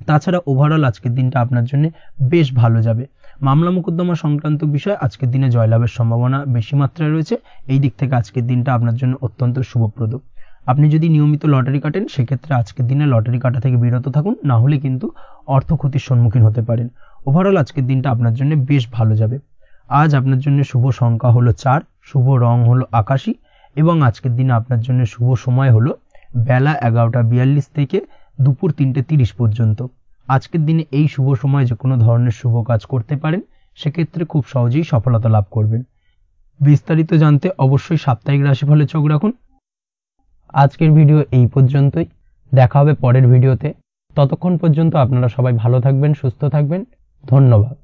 S1: তাছাড়া ওভারঅল আজকের দিনটা আপনার জন্য বেশ ভালো যাবে। মামলা মোকদ্দমা সংক্রান্ত বিষয় আজকের দিনে জয়লাভের সম্ভাবনা বেশি মাত্রায় রয়েছে। এই দিক থেকে আজকের দিনটা আপনার জন্য অত্যন্ত শুভপ্রদ। আপনি যদি নিয়মিত লটারি কাটেন সেক্ষেত্রে আজকের দিনে লটারি কাটা থেকে বিরত থাকুন, না হলে কিন্তু অর্থ ক্ষতির সম্মুখীন হতে পারেন। ওভারঅল আজকের দিনটা আপনার জন্য বেশ ভালো যাবে। আজ আপনার জন্য শুভ সংখ্যা হলো 4, শুভ রং হলো আকাশী এবং আজকের দিনে আপনার জন্য শুভ সময় হলো বেলা 11:42 থেকে দুপুর 3:30 পর্যন্ত। আজকের দিনে এই শুভ সময় যে কোনো ধরনের শুভ কাজ করতে পারেন, সেক্ষেত্রে খুব সহজেই সফলতা লাভ করবেন। বিস্তারিত জানতে অবশ্যই সাপ্তাহিক রাশিফলে চোখ রাখুন। আজকের ভিডিও এই পর্যন্তই, দেখা হবে পরের ভিডিওতে। ততক্ষণ পর্যন্ত আপনারা সবাই ভালো থাকবেন, সুস্থ থাকবেন। ধন্যবাদ।